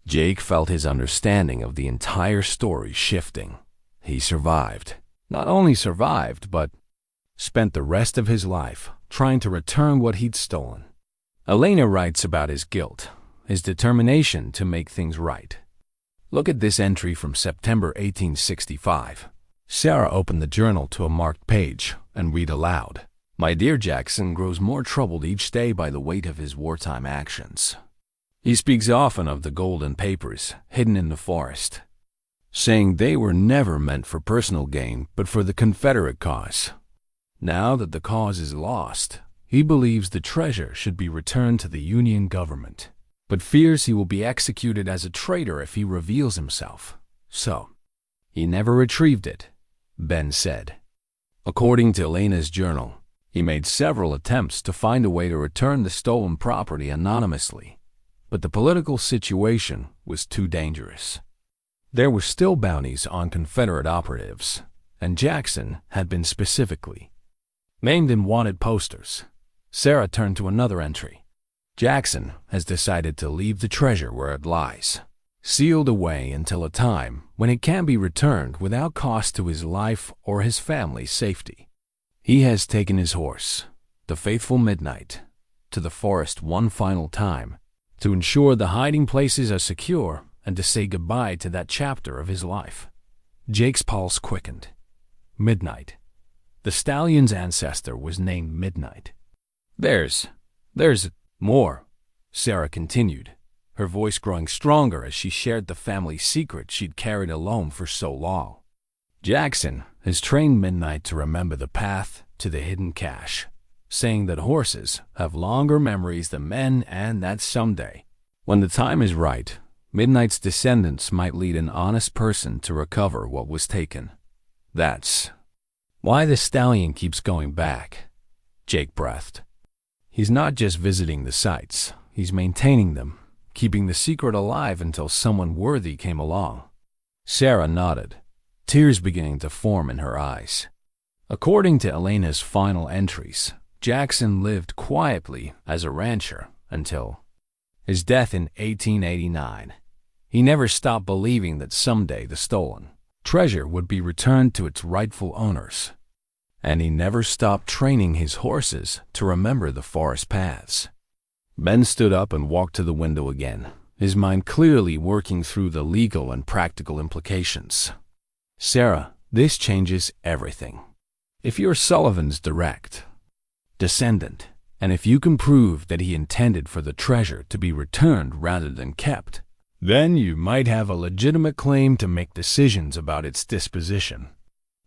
Jake felt his understanding of the entire story shifting. He survived. Not only survived, but spent the rest of his life trying to return what he'd stolen. Elena writes about his guilt, his determination to make things right. Look at this entry from September 1865. Sarah opened the journal to a marked page and read aloud. My dear Jackson grows more troubled each day by the weight of his wartime actions. He speaks often of the golden papers hidden in the forest, saying they were never meant for personal gain but for the Confederate cause. Now that the cause is lost, he believes the treasure should be returned to the Union government, but fears he will be executed as a traitor if he reveals himself. So, he never retrieved it, Ben said. According to Elena's journal, he made several attempts to find a way to return the stolen property anonymously, but the political situation was too dangerous. There were still bounties on Confederate operatives, and Jackson had been specifically named in wanted posters. Sarah turned to another entry. Jackson has decided to leave the treasure where it lies, sealed away until a time when it can be returned without cost to his life or his family's safety. He has taken his horse, the faithful Midnight, to the forest one final time to ensure the hiding places are secure and to say goodbye to that chapter of his life. Jake's pulse quickened. Midnight. The stallion's ancestor was named Midnight. There's more, Sarah continued, her voice growing stronger as she shared the family secret she'd carried alone for so long. Jackson has trained Midnight to remember the path to the hidden cache, saying that horses have longer memories than men and that someday, when the time is right, Midnight's descendants might lead an honest person to recover what was taken. That's why the stallion keeps going back, Jake breathed. He's not just visiting the sites, he's maintaining them, keeping the secret alive until someone worthy came along. Sarah nodded, tears beginning to form in her eyes. According to Elena's final entries, Jackson lived quietly as a rancher until his death in 1889. He never stopped believing that someday the stolen treasure would be returned to its rightful owners. And he never stopped training his horses to remember the forest paths. Ben stood up and walked to the window again, his mind clearly working through the legal and practical implications. Sarah, this changes everything. If you're Sullivan's direct descendant, and if you can prove that he intended for the treasure to be returned rather than kept, then you might have a legitimate claim to make decisions about its disposition.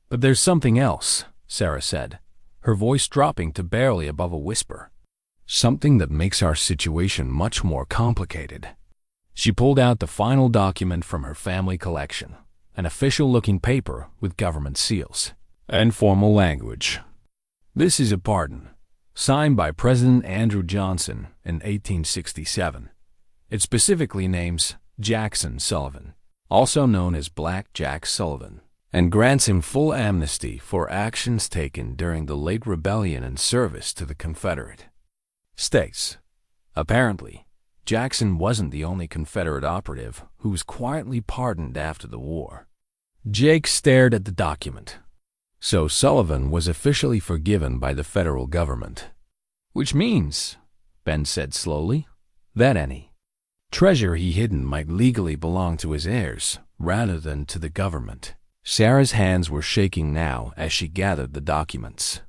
But there's something else, Sarah said, her voice dropping to barely above a whisper. Something that makes our situation much more complicated. She pulled out the final document from her family collection, an official-looking paper with government seals and formal language. This is a pardon, signed by President Andrew Johnson in 1867. It specifically names Jackson Sullivan, also known as Black Jack Sullivan, and grants him full amnesty for actions taken during the late rebellion in service to the Confederate States. Apparently, Jackson wasn't the only Confederate operative who was quietly pardoned after the war. Jake stared at the document. So Sullivan was officially forgiven by the federal government. Which means, Ben said slowly, that any treasure he hidden might legally belong to his heirs rather than to the government. Sarah's hands were shaking now as she gathered the documents.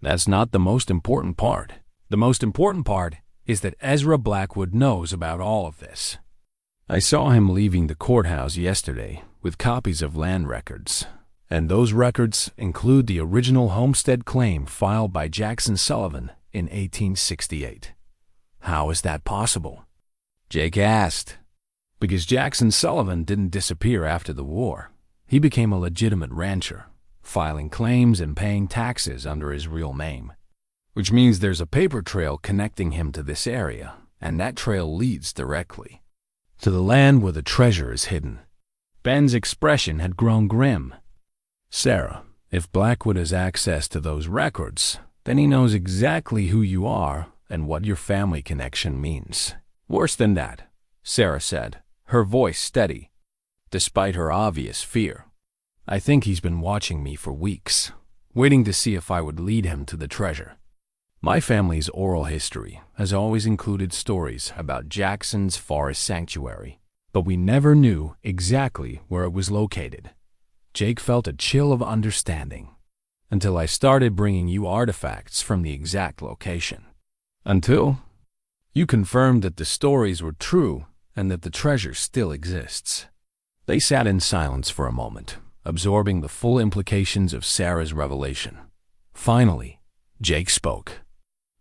That's not the most important part. The most important part is that Ezra Blackwood knows about all of this. I saw him leaving the courthouse yesterday with copies of land records, and those records include the original homestead claim filed by Jackson Sullivan in 1868. How is that possible? Jake asked. Because Jackson Sullivan didn't disappear after the war. He became a legitimate rancher, filing claims and paying taxes under his real name. Which means there's a paper trail connecting him to this area, and that trail leads directly to the land where the treasure is hidden. Ben's expression had grown grim. Sarah, if Blackwood has access to those records, then he knows exactly who you are and what your family connection means. Worse than that, Sarah said, her voice steady, despite her obvious fear. I think he's been watching me for weeks, waiting to see if I would lead him to the treasure. My family's oral history has always included stories about Jackson's forest sanctuary, but we never knew exactly where it was located. Jake felt a chill of understanding, until I started bringing you artifacts from the exact location. Until you confirmed that the stories were true and that the treasure still exists. They sat in silence for a moment, absorbing the full implications of Sarah's revelation. Finally, Jake spoke.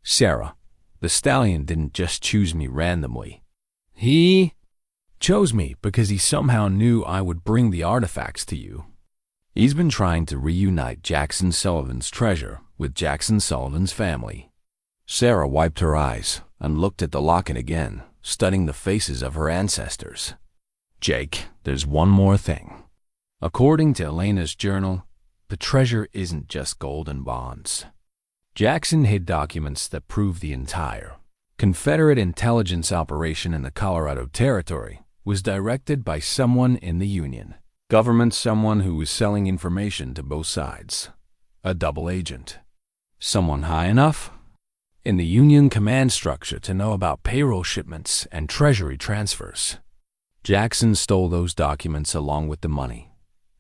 "Sarah, the stallion didn't just choose me randomly. He chose me because he somehow knew I would bring the artifacts to you. He's been trying to reunite Jackson Sullivan's treasure with Jackson Sullivan's family." Sarah wiped her eyes and looked at the locket again, studying the faces of her ancestors. "Jake, there's one more thing. According to Elena's journal, the treasure isn't just gold and bonds. Jackson hid documents that prove the entire Confederate intelligence operation in the Colorado Territory was directed by someone in the Union government, someone who was selling information to both sides. A double agent. Someone high enough in the Union command structure to know about payroll shipments and treasury transfers. Jackson stole those documents along with the money,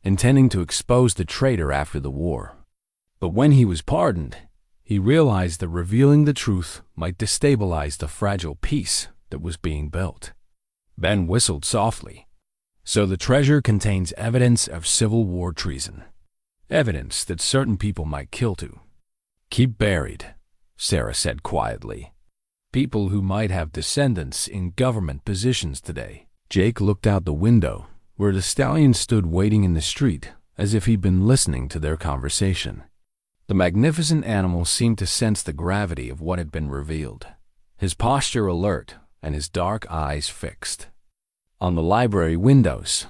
intending to expose the traitor after the war. But when he was pardoned, he realized that revealing the truth might destabilize the fragile peace that was being built. Ben whistled softly. "So the treasure contains evidence of Civil War treason. Evidence that certain people might kill to keep buried," Sarah said quietly. "People who might have descendants in government positions today." Jake looked out the window, where the stallion stood waiting in the street, as if he'd been listening to their conversation. The magnificent animal seemed to sense the gravity of what had been revealed, his posture alert and his dark eyes fixed on the library windows.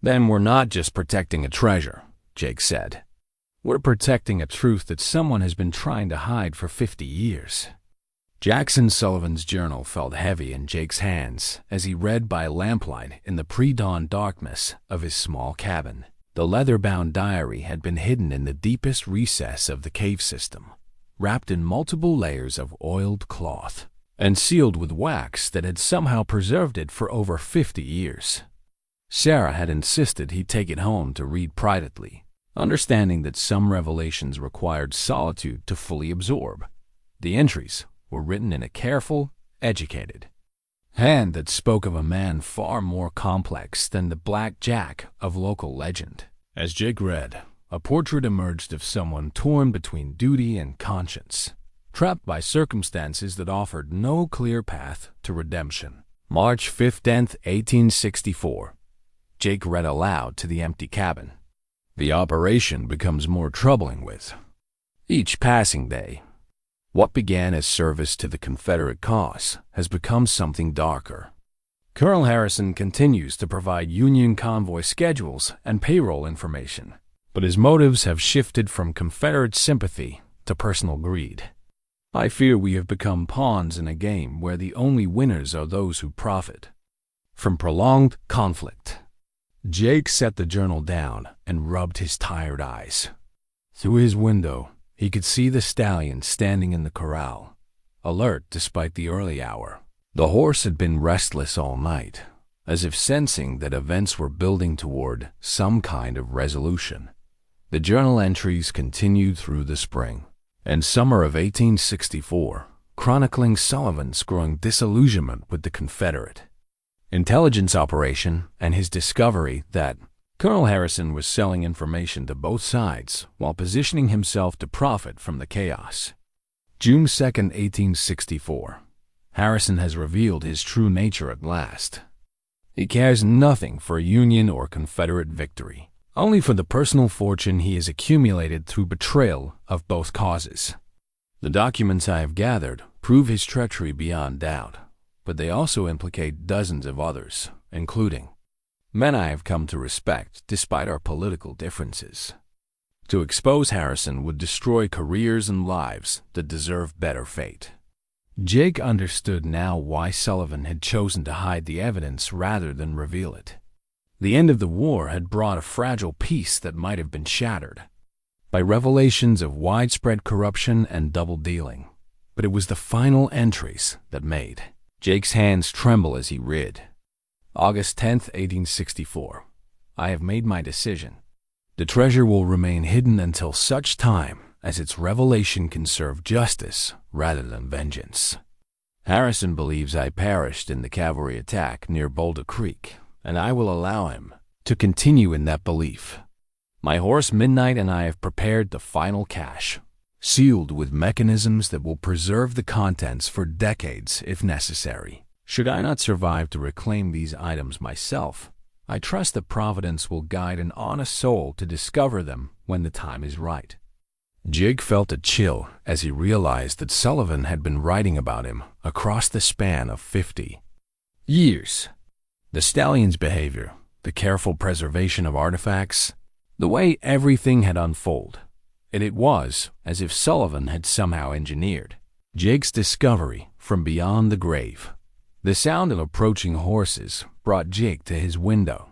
"Then we're not just protecting a treasure," Jake said. "We're protecting a truth that someone has been trying to hide for 50 years. Jackson Sullivan's journal felt heavy in Jake's hands as he read by lamplight in the pre-dawn darkness of his small cabin. The leather-bound diary had been hidden in the deepest recess of the cave system, wrapped in multiple layers of oiled cloth, and sealed with wax that had somehow preserved it for over 50 years. Sarah had insisted he take it home to read privately, understanding that some revelations required solitude to fully absorb. The entries were written in a careful, educated hand that spoke of a man far more complex than the Black Jack of local legend. As Jake read, a portrait emerged of someone torn between duty and conscience, trapped by circumstances that offered no clear path to redemption. March 15th, 1864. Jake read aloud to the empty cabin. "The operation becomes more troubling with each passing day. What began as service to the Confederate cause has become something darker. Colonel Harrison continues to provide Union convoy schedules and payroll information, but his motives have shifted from Confederate sympathy to personal greed. I fear we have become pawns in a game where the only winners are those who profit from prolonged conflict." Jake set the journal down and rubbed his tired eyes. Through his window, he could see the stallion standing in the corral, alert despite the early hour. The horse had been restless all night, as if sensing that events were building toward some kind of resolution. The journal entries continued through the spring and summer of 1864, chronicling Sullivan's growing disillusionment with the Confederate intelligence operation and his discovery that Colonel Harrison was selling information to both sides while positioning himself to profit from the chaos. June 2nd, 1864. Harrison has revealed his true nature at last. He cares nothing for Union or Confederate victory, only for the personal fortune he has accumulated through betrayal of both causes. The documents I have gathered prove his treachery beyond doubt, but they also implicate dozens of others, including men I have come to respect despite our political differences. To expose Harrison would destroy careers and lives that deserve better fate. Jake understood now why Sullivan had chosen to hide the evidence rather than reveal it. The end of the war had brought a fragile peace that might have been shattered by revelations of widespread corruption and double-dealing. But it was the final entries that made Jake's hands tremble as he read. August 10th, 1864. I have made my decision. The treasure will remain hidden until such time as its revelation can serve justice rather than vengeance. Harrison believes I perished in the cavalry attack near Boulder Creek, and I will allow him to continue in that belief. My horse Midnight and I have prepared the final cache, sealed with mechanisms that will preserve the contents for decades if necessary. Should I not survive to reclaim these items myself, I trust that Providence will guide an honest soul to discover them when the time is right. Jake felt a chill as he realized that Sullivan had been writing about him across the span of 50 years. The stallion's behavior, the careful preservation of artifacts, the way everything had unfolded, and it was as if Sullivan had somehow engineered Jake's discovery from beyond the grave. The sound of approaching horses brought Jake to his window.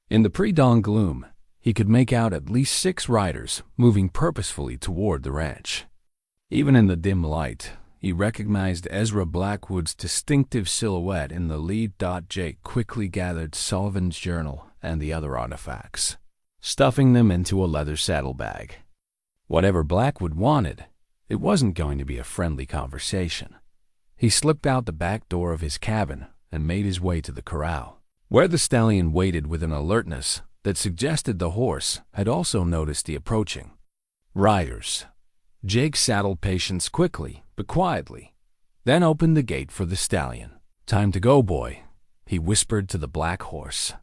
In the pre-dawn gloom, he could make out at least 6 riders moving purposefully toward the ranch. Even in the dim light, he recognized Ezra Blackwood's distinctive silhouette in the lead. Jake quickly gathered Sullivan's journal and the other artifacts, stuffing them into a leather saddlebag. Whatever Blackwood wanted, it wasn't going to be a friendly conversation. He slipped out the back door of his cabin and made his way to the corral, where the stallion waited with an alertness that suggested the horse had also noticed the approaching riders. Jake saddled Patience quickly but quietly, then opened the gate for the stallion. "Time to go, boy," he whispered to the black horse.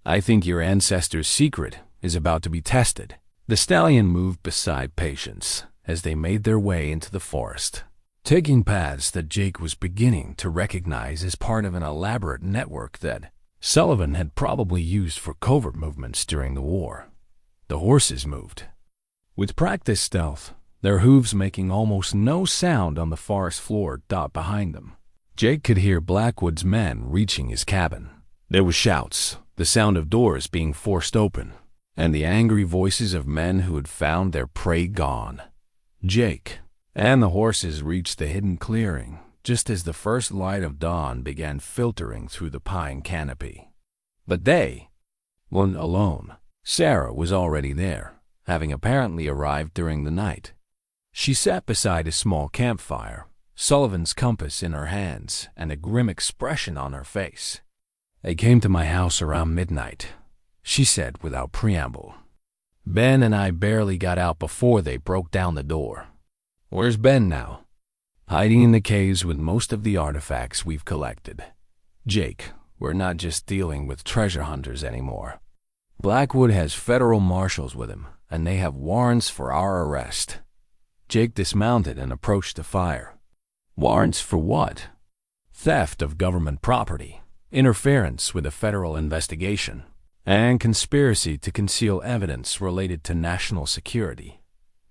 "I think your ancestors' secret is about to be tested." The stallion moved beside Patience as they made their way into the forest, taking paths that Jake was beginning to recognize as part of an elaborate network that Sullivan had probably used for covert movements during the war. The horses moved with practiced stealth, their hooves making almost no sound on the forest floor behind them. Jake could hear Blackwood's men reaching his cabin. There were shouts, the sound of doors being forced open, and the angry voices of men who had found their prey gone. Jake and the horses reached the hidden clearing just as the first light of dawn began filtering through the pine canopy. But they weren't alone. Sarah was already there, having apparently arrived during the night. She sat beside a small campfire, Sullivan's compass in her hands and a grim expression on her face. "They came to my house around midnight," she said without preamble. "Ben and I barely got out before they broke down the door." "Where's Ben now?" "Hiding in the caves with most of the artifacts we've collected. Jake, we're not just dealing with treasure hunters anymore. Blackwood has federal marshals with him, and they have warrants for our arrest." Jake dismounted and approached the fire. "Warrants for what?" "Theft of government property, interference with a federal investigation, and conspiracy to conceal evidence related to national security."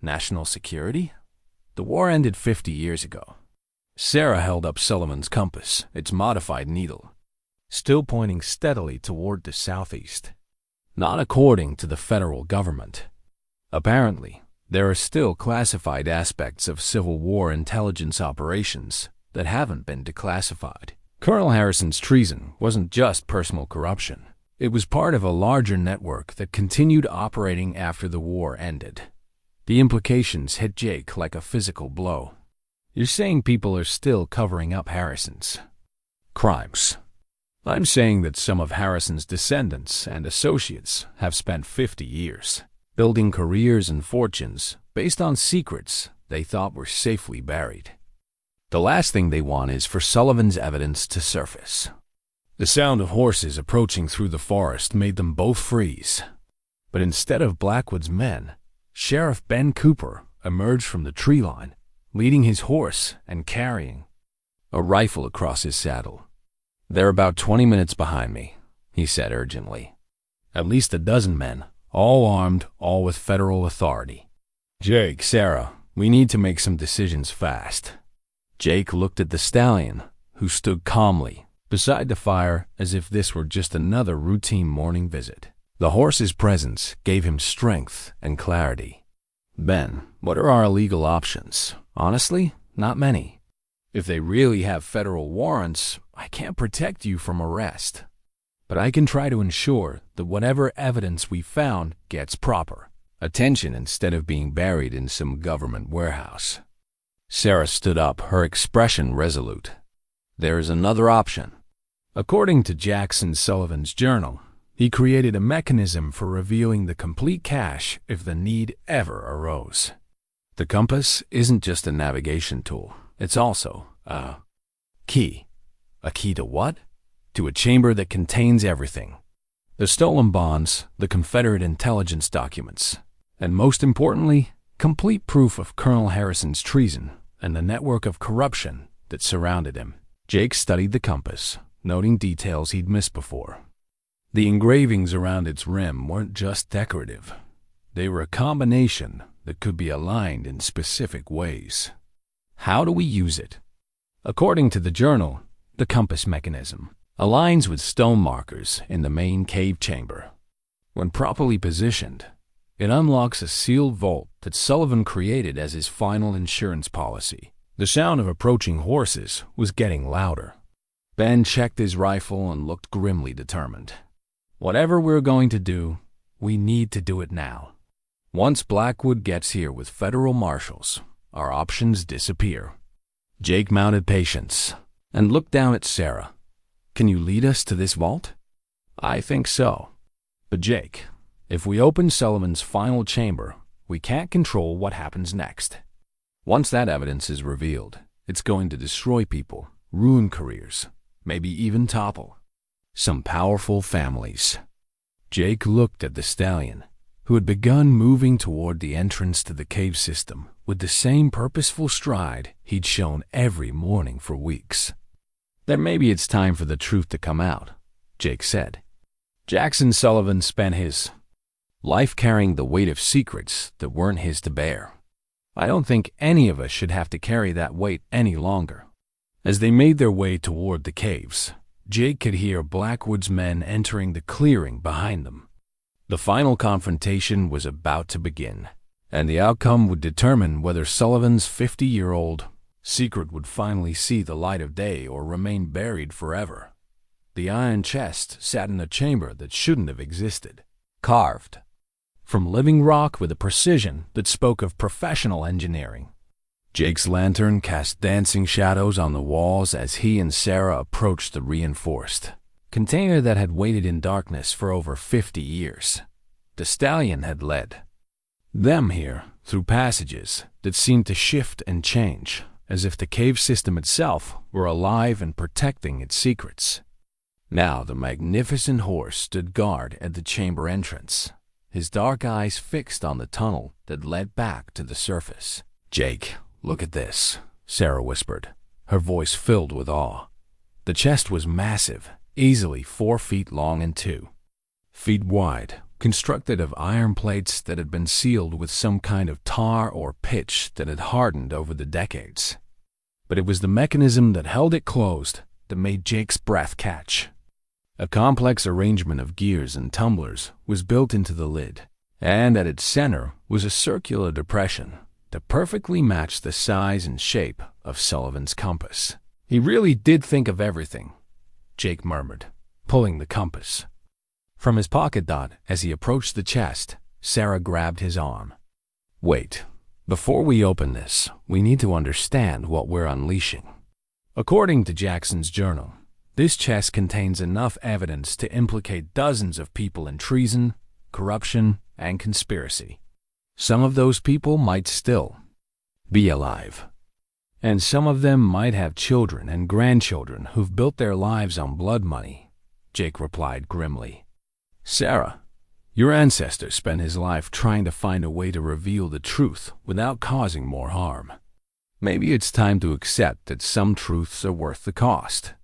"National security?" "The war ended 50 years ago." Sarah held up Sullivan's compass, its modified needle, still pointing steadily toward the southeast. "Not according to the federal government. Apparently, there are still classified aspects of Civil War intelligence operations that haven't been declassified." Colonel Harrison's treason wasn't just personal corruption. It was part of a larger network that continued operating after the war ended. The implications hit Jake like a physical blow. "You're saying people are still covering up Harrison's crimes?" "I'm saying that some of Harrison's descendants and associates have spent 50 years building careers and fortunes based on secrets they thought were safely buried. The last thing they want is for Sullivan's evidence to surface." The sound of horses approaching through the forest made them both freeze. But instead of Blackwood's men, Sheriff Ben Cooper emerged from the tree line, leading his horse and carrying a rifle across his saddle. "They're about 20 minutes behind me," he said urgently. "At least a dozen men, all armed, all with federal authority. Jake, Sarah, we need to make some decisions fast." Jake looked at the stallion, who stood calmly beside the fire as if this were just another routine morning visit. The horse's presence gave him strength and clarity. "Ben, what are our legal options? Honestly, not many. If they really have federal warrants, I can't protect you from arrest. But I can try to ensure that whatever evidence we found gets proper attention instead of being buried in some government warehouse." Sarah stood up, her expression resolute. "There is another option." According to Jackson Sullivan's journal, he created a mechanism for revealing the complete cache if the need ever arose. The compass isn't just a navigation tool. It's also a key. A key to what? To a chamber that contains everything. The stolen bonds, the Confederate intelligence documents, and most importantly, complete proof of Colonel Harrison's treason and the network of corruption that surrounded him. Jake studied the compass, noting details he'd missed before. The engravings around its rim weren't just decorative. They were a combination that could be aligned in specific ways. How do we use it? According to the journal, the compass mechanism aligns with stone markers in the main cave chamber. When properly positioned, it unlocks a sealed vault that Sullivan created as his final insurance policy. The sound of approaching horses was getting louder. Ben checked his rifle and looked grimly determined. Whatever we're going to do, we need to do it now. Once Blackwood gets here with federal marshals, our options disappear. Jake mounted patience and looked down at Sarah. Can you lead us to this vault? I think so. But Jake, if we open Sullivan's final chamber, we can't control what happens next. Once that evidence is revealed, it's going to destroy people, ruin careers, maybe even topple some powerful families. Jake looked at the Stallion, who had begun moving toward the entrance to the cave system with the same purposeful stride he'd shown every morning for weeks. Then maybe it's time for the truth to come out, Jake said. Jackson Sullivan spent his life carrying the weight of secrets that weren't his to bear. I don't think any of us should have to carry that weight any longer. As they made their way toward the caves, Jake could hear Blackwood's men entering the clearing behind them. The final confrontation was about to begin, and the outcome would determine whether Sullivan's 50-year-old secret would finally see the light of day or remain buried forever. The iron chest sat in a chamber that shouldn't have existed, carved from living rock with a precision that spoke of professional engineering. Jake's lantern cast dancing shadows on the walls as he and Sarah approached the reinforced container that had waited in darkness for over 50 years. The Stallion had led them here through passages that seemed to shift and change, as if the cave system itself were alive and protecting its secrets. Now the magnificent horse stood guard at the chamber entrance, his dark eyes fixed on the tunnel that led back to the surface. Jake, look at this, Sarah whispered, her voice filled with awe. The chest was massive, easily 4 feet long and 2 feet wide, constructed of iron plates that had been sealed with some kind of tar or pitch that had hardened over the decades. But it was the mechanism that held it closed that made Jake's breath catch. A complex arrangement of gears and tumblers was built into the lid, and at its center was a circular depression that perfectly matched the size and shape of Sullivan's compass. He really did think of everything, Jake murmured, pulling the compass from his pocket dot. As he approached the chest, Sarah grabbed his arm. Wait, before we open this, we need to understand what we're unleashing. According to Jackson's journal, this chest contains enough evidence to implicate dozens of people in treason, corruption, and conspiracy. Some of those people might still be alive, and some of them might have children and grandchildren who've built their lives on blood money, Jake replied grimly. Sarah, your ancestor spent his life trying to find a way to reveal the truth without causing more harm. Maybe it's time to accept that some truths are worth the cost.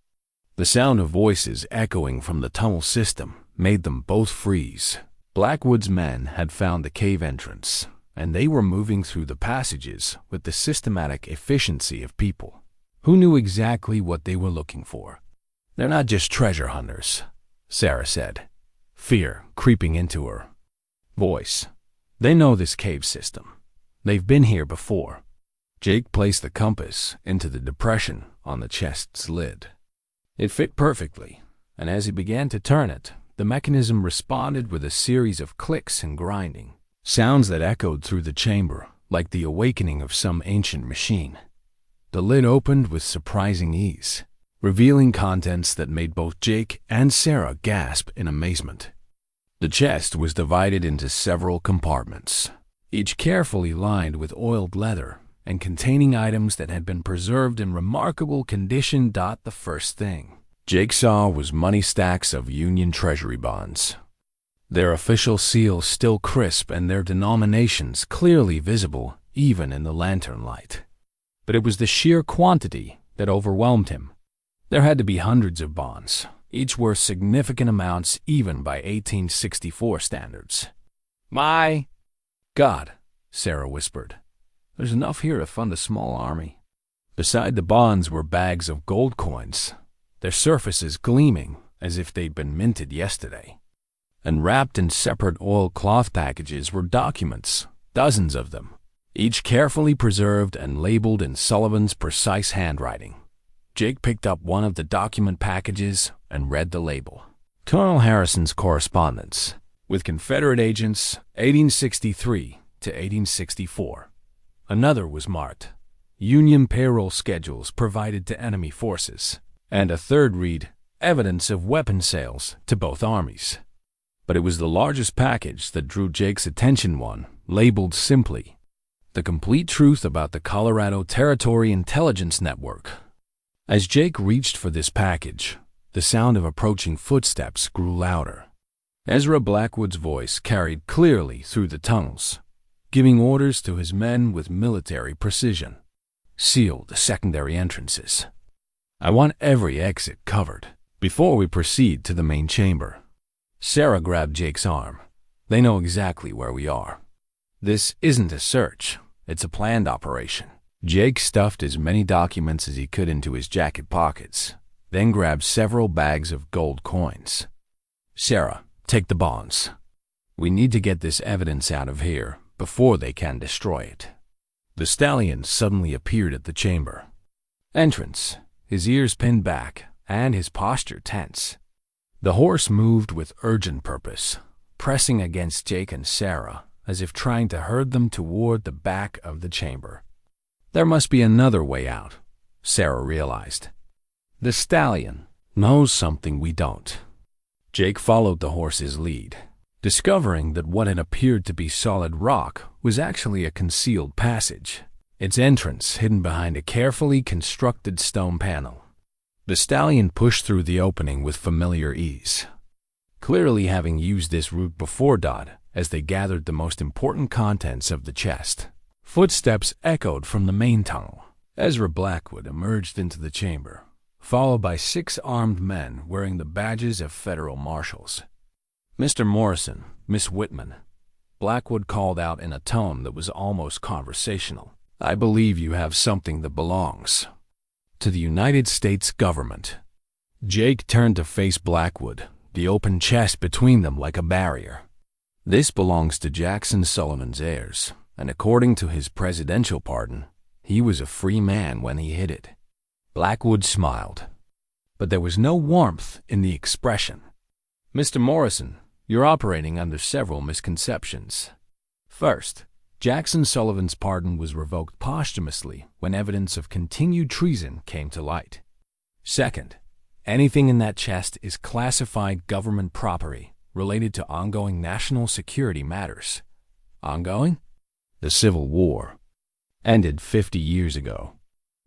The sound of voices echoing from the tunnel system made them both freeze. Blackwood's men had found the cave entrance, and they were moving through the passages with the systematic efficiency of people who knew exactly what they were looking for. They're not just treasure hunters, Sarah said, fear creeping into her voice. They know this cave system. They've been here before. Jake placed the compass into the depression on the chest's lid. It fit perfectly, and as he began to turn it, the mechanism responded with a series of clicks and grinding, sounds that echoed through the chamber like the awakening of some ancient machine. The lid opened with surprising ease, revealing contents that made both Jake and Sarah gasp in amazement. The chest was divided into several compartments, each carefully lined with oiled leather and containing items that had been preserved in remarkable condition. The first thing Jake saw was money stacks of Union Treasury bonds, their official seals still crisp and their denominations clearly visible even in the lantern light. But it was the sheer quantity that overwhelmed him. There had to be hundreds of bonds, each worth significant amounts even by 1864 standards. "My God," Sarah whispered. "There's enough here to fund a small army." Beside the bonds were bags of gold coins, their surfaces gleaming as if they'd been minted yesterday. And wrapped in separate oilcloth packages were documents, dozens of them, each carefully preserved and labeled in Sullivan's precise handwriting. Jake picked up one of the document packages and read the label. Colonel Harrison's correspondence with Confederate agents 1863 to 1864. Another was marked Union payroll schedules provided to enemy forces, and a third read evidence of weapon sales to both armies. But it was the largest package that drew Jake's attention, one labeled simply, "The Complete Truth About the Colorado Territory Intelligence Network." As Jake reached for this package, the sound of approaching footsteps grew louder. Ezra Blackwood's voice carried clearly through the tunnels, giving orders to his men with military precision. "Seal the secondary entrances. I want every exit covered before we proceed to the main chamber." Sarah grabbed Jake's arm. "They know exactly where we are. This isn't a search, it's a planned operation." Jake stuffed as many documents as he could into his jacket pockets, then grabbed several bags of gold coins. "Sarah, take the bonds. We need to get this evidence out of here before they can destroy it." The Stallion suddenly appeared at the chamber entrance, his ears pinned back and his posture tense. The horse moved with urgent purpose, pressing against Jake and Sarah as if trying to herd them toward the back of the chamber. There must be another way out, Sarah realized. The Stallion knows something we don't. Jake followed the horse's lead, discovering that what had appeared to be solid rock was actually a concealed passage, its entrance hidden behind a carefully constructed stone panel. The Stallion pushed through the opening with familiar ease, clearly having used this route before. As they gathered the most important contents of the chest, footsteps echoed from the main tunnel. Ezra Blackwood emerged into the chamber, followed by 6 armed men wearing the badges of federal marshals. "Mr. Morrison, Miss Whitman," Blackwood called out in a tone that was almost conversational, "I believe you have something that belongs to the United States government." Jake turned to face Blackwood, the open chest between them like a barrier. "This belongs to Jackson Sullivan's heirs, and according to his presidential pardon, he was a free man when he hid it." Blackwood smiled, but there was no warmth in the expression. "Mr. Morrison, you're operating under several misconceptions. First, Jackson Sullivan's pardon was revoked posthumously when evidence of continued treason came to light. Second, anything in that chest is classified government property related to ongoing national security matters." Ongoing? The Civil War ended 50 years ago.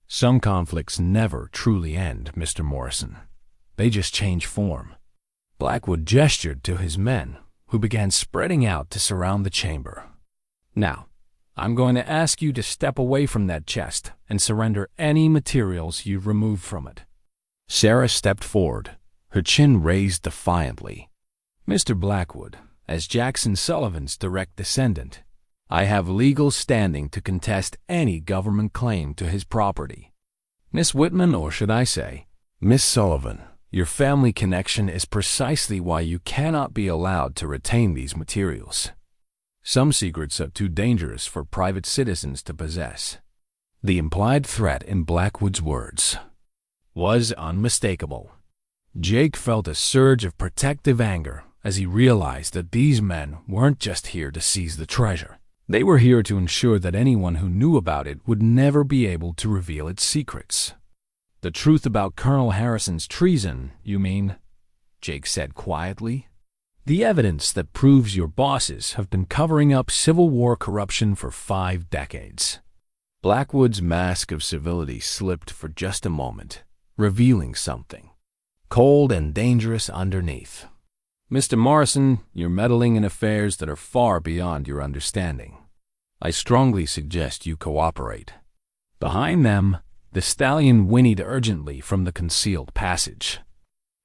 Some conflicts never truly end, Mr. Morrison. They just change form. Blackwood gestured to his men, who began spreading out to surround the chamber. "Now, I'm going to ask you to step away from that chest and surrender any materials you've removed from it." Sarah stepped forward, her chin raised defiantly. "Mr. Blackwood, as Jackson Sullivan's direct descendant, I have legal standing to contest any government claim to his property. Miss Whitman, or should I say, Miss Sullivan, your family connection is precisely why you cannot be allowed to retain these materials. Some secrets are too dangerous for private citizens to possess." The implied threat in Blackwood's words was unmistakable. Jake felt a surge of protective anger as he realized that these men weren't just here to seize the treasure. They were here to ensure that anyone who knew about it would never be able to reveal its secrets. "The truth about Colonel Harrison's treason, you mean?" Jake said quietly. The evidence that proves your bosses have been covering up Civil War corruption for 5 decades. Blackwood's mask of civility slipped for just a moment, revealing something cold and dangerous underneath. Mr. Morrison, you're meddling in affairs that are far beyond your understanding. I strongly suggest you cooperate. Behind them, the stallion whinnied urgently from the concealed passage.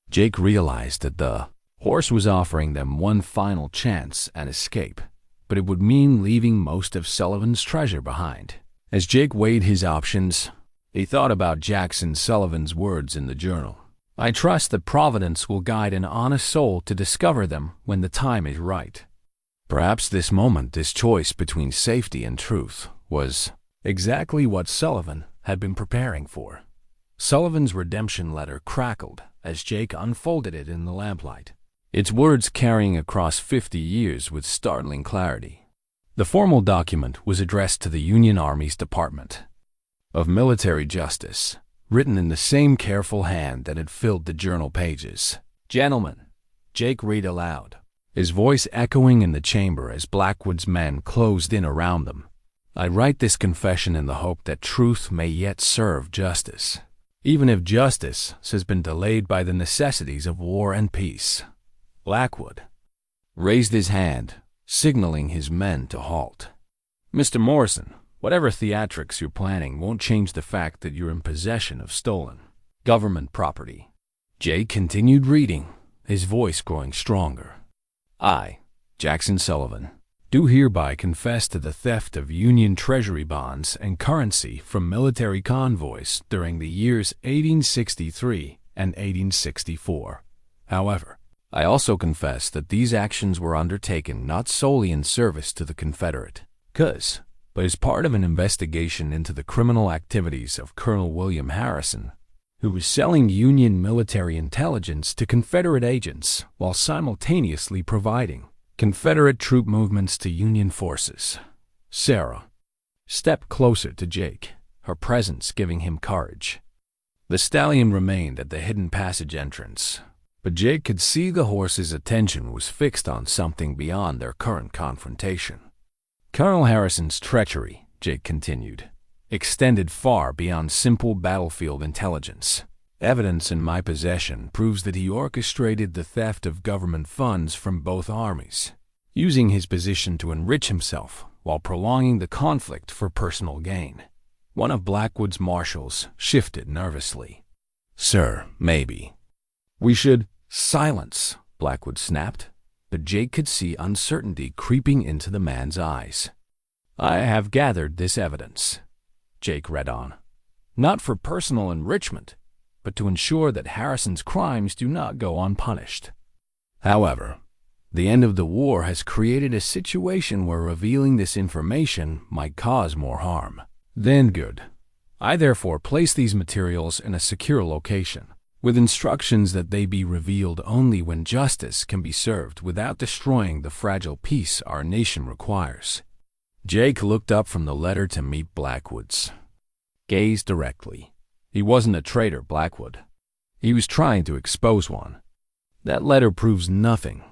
Jake realized that the horse was offering them one final chance at escape, but it would mean leaving most of Sullivan's treasure behind. As Jake weighed his options, he thought about Jackson Sullivan's words in the journal. I trust that Providence will guide an honest soul to discover them when the time is right. Perhaps this moment, this choice between safety and truth, was exactly what Sullivan had been preparing for. Sullivan's redemption letter crackled as Jake unfolded it in the lamplight, its words carrying across 50 years with startling clarity. The formal document was addressed to the Union Army's Department of Military Justice, written in the same careful hand that had filled the journal pages. "Gentlemen," Jake read aloud, his voice echoing in the chamber as Blackwood's men closed in around them. "I write this confession in the hope that truth may yet serve justice, even if justice has been delayed by the necessities of war and peace." Blackwood raised his hand, signaling his men to halt. "Mr. Morrison, whatever theatrics you're planning won't change the fact that you're in possession of stolen government property." Jake continued reading, his voice growing stronger. "I, Jackson Sullivan, do hereby confess to the theft of Union Treasury bonds and currency from military convoys during the years 1863 and 1864. However, I also confess that these actions were undertaken not solely in service to the Confederate cause, but as part of an investigation into the criminal activities of Colonel William Harrison, who was selling Union military intelligence to Confederate agents while simultaneously providing Confederate troop movements to Union forces." Sarah stepped closer to Jake, her presence giving him courage. The stallion remained at the hidden passage entrance, but Jake could see the horse's attention was fixed on something beyond their current confrontation. "Colonel Harrison's treachery," Jake continued, "extended far beyond simple battlefield intelligence. Evidence in my possession proves that he orchestrated the theft of government funds from both armies, using his position to enrich himself while prolonging the conflict for personal gain." One of Blackwood's marshals shifted nervously. "Sir, maybe we should—" "Silence," Blackwood snapped, but Jake could see uncertainty creeping into the man's eyes. "I have gathered this evidence," Jake read on, "not for personal enrichment, but to ensure that Harrison's crimes do not go unpunished. However, the end of the war has created a situation where revealing this information might cause more harm than good. I therefore place these materials in a secure location, with instructions that they be revealed only when justice can be served without destroying the fragile peace our nation requires." Jake looked up from the letter to meet Blackwood's gaze directly. He wasn't a traitor, Blackwood. He was trying to expose one. "That letter proves nothing,"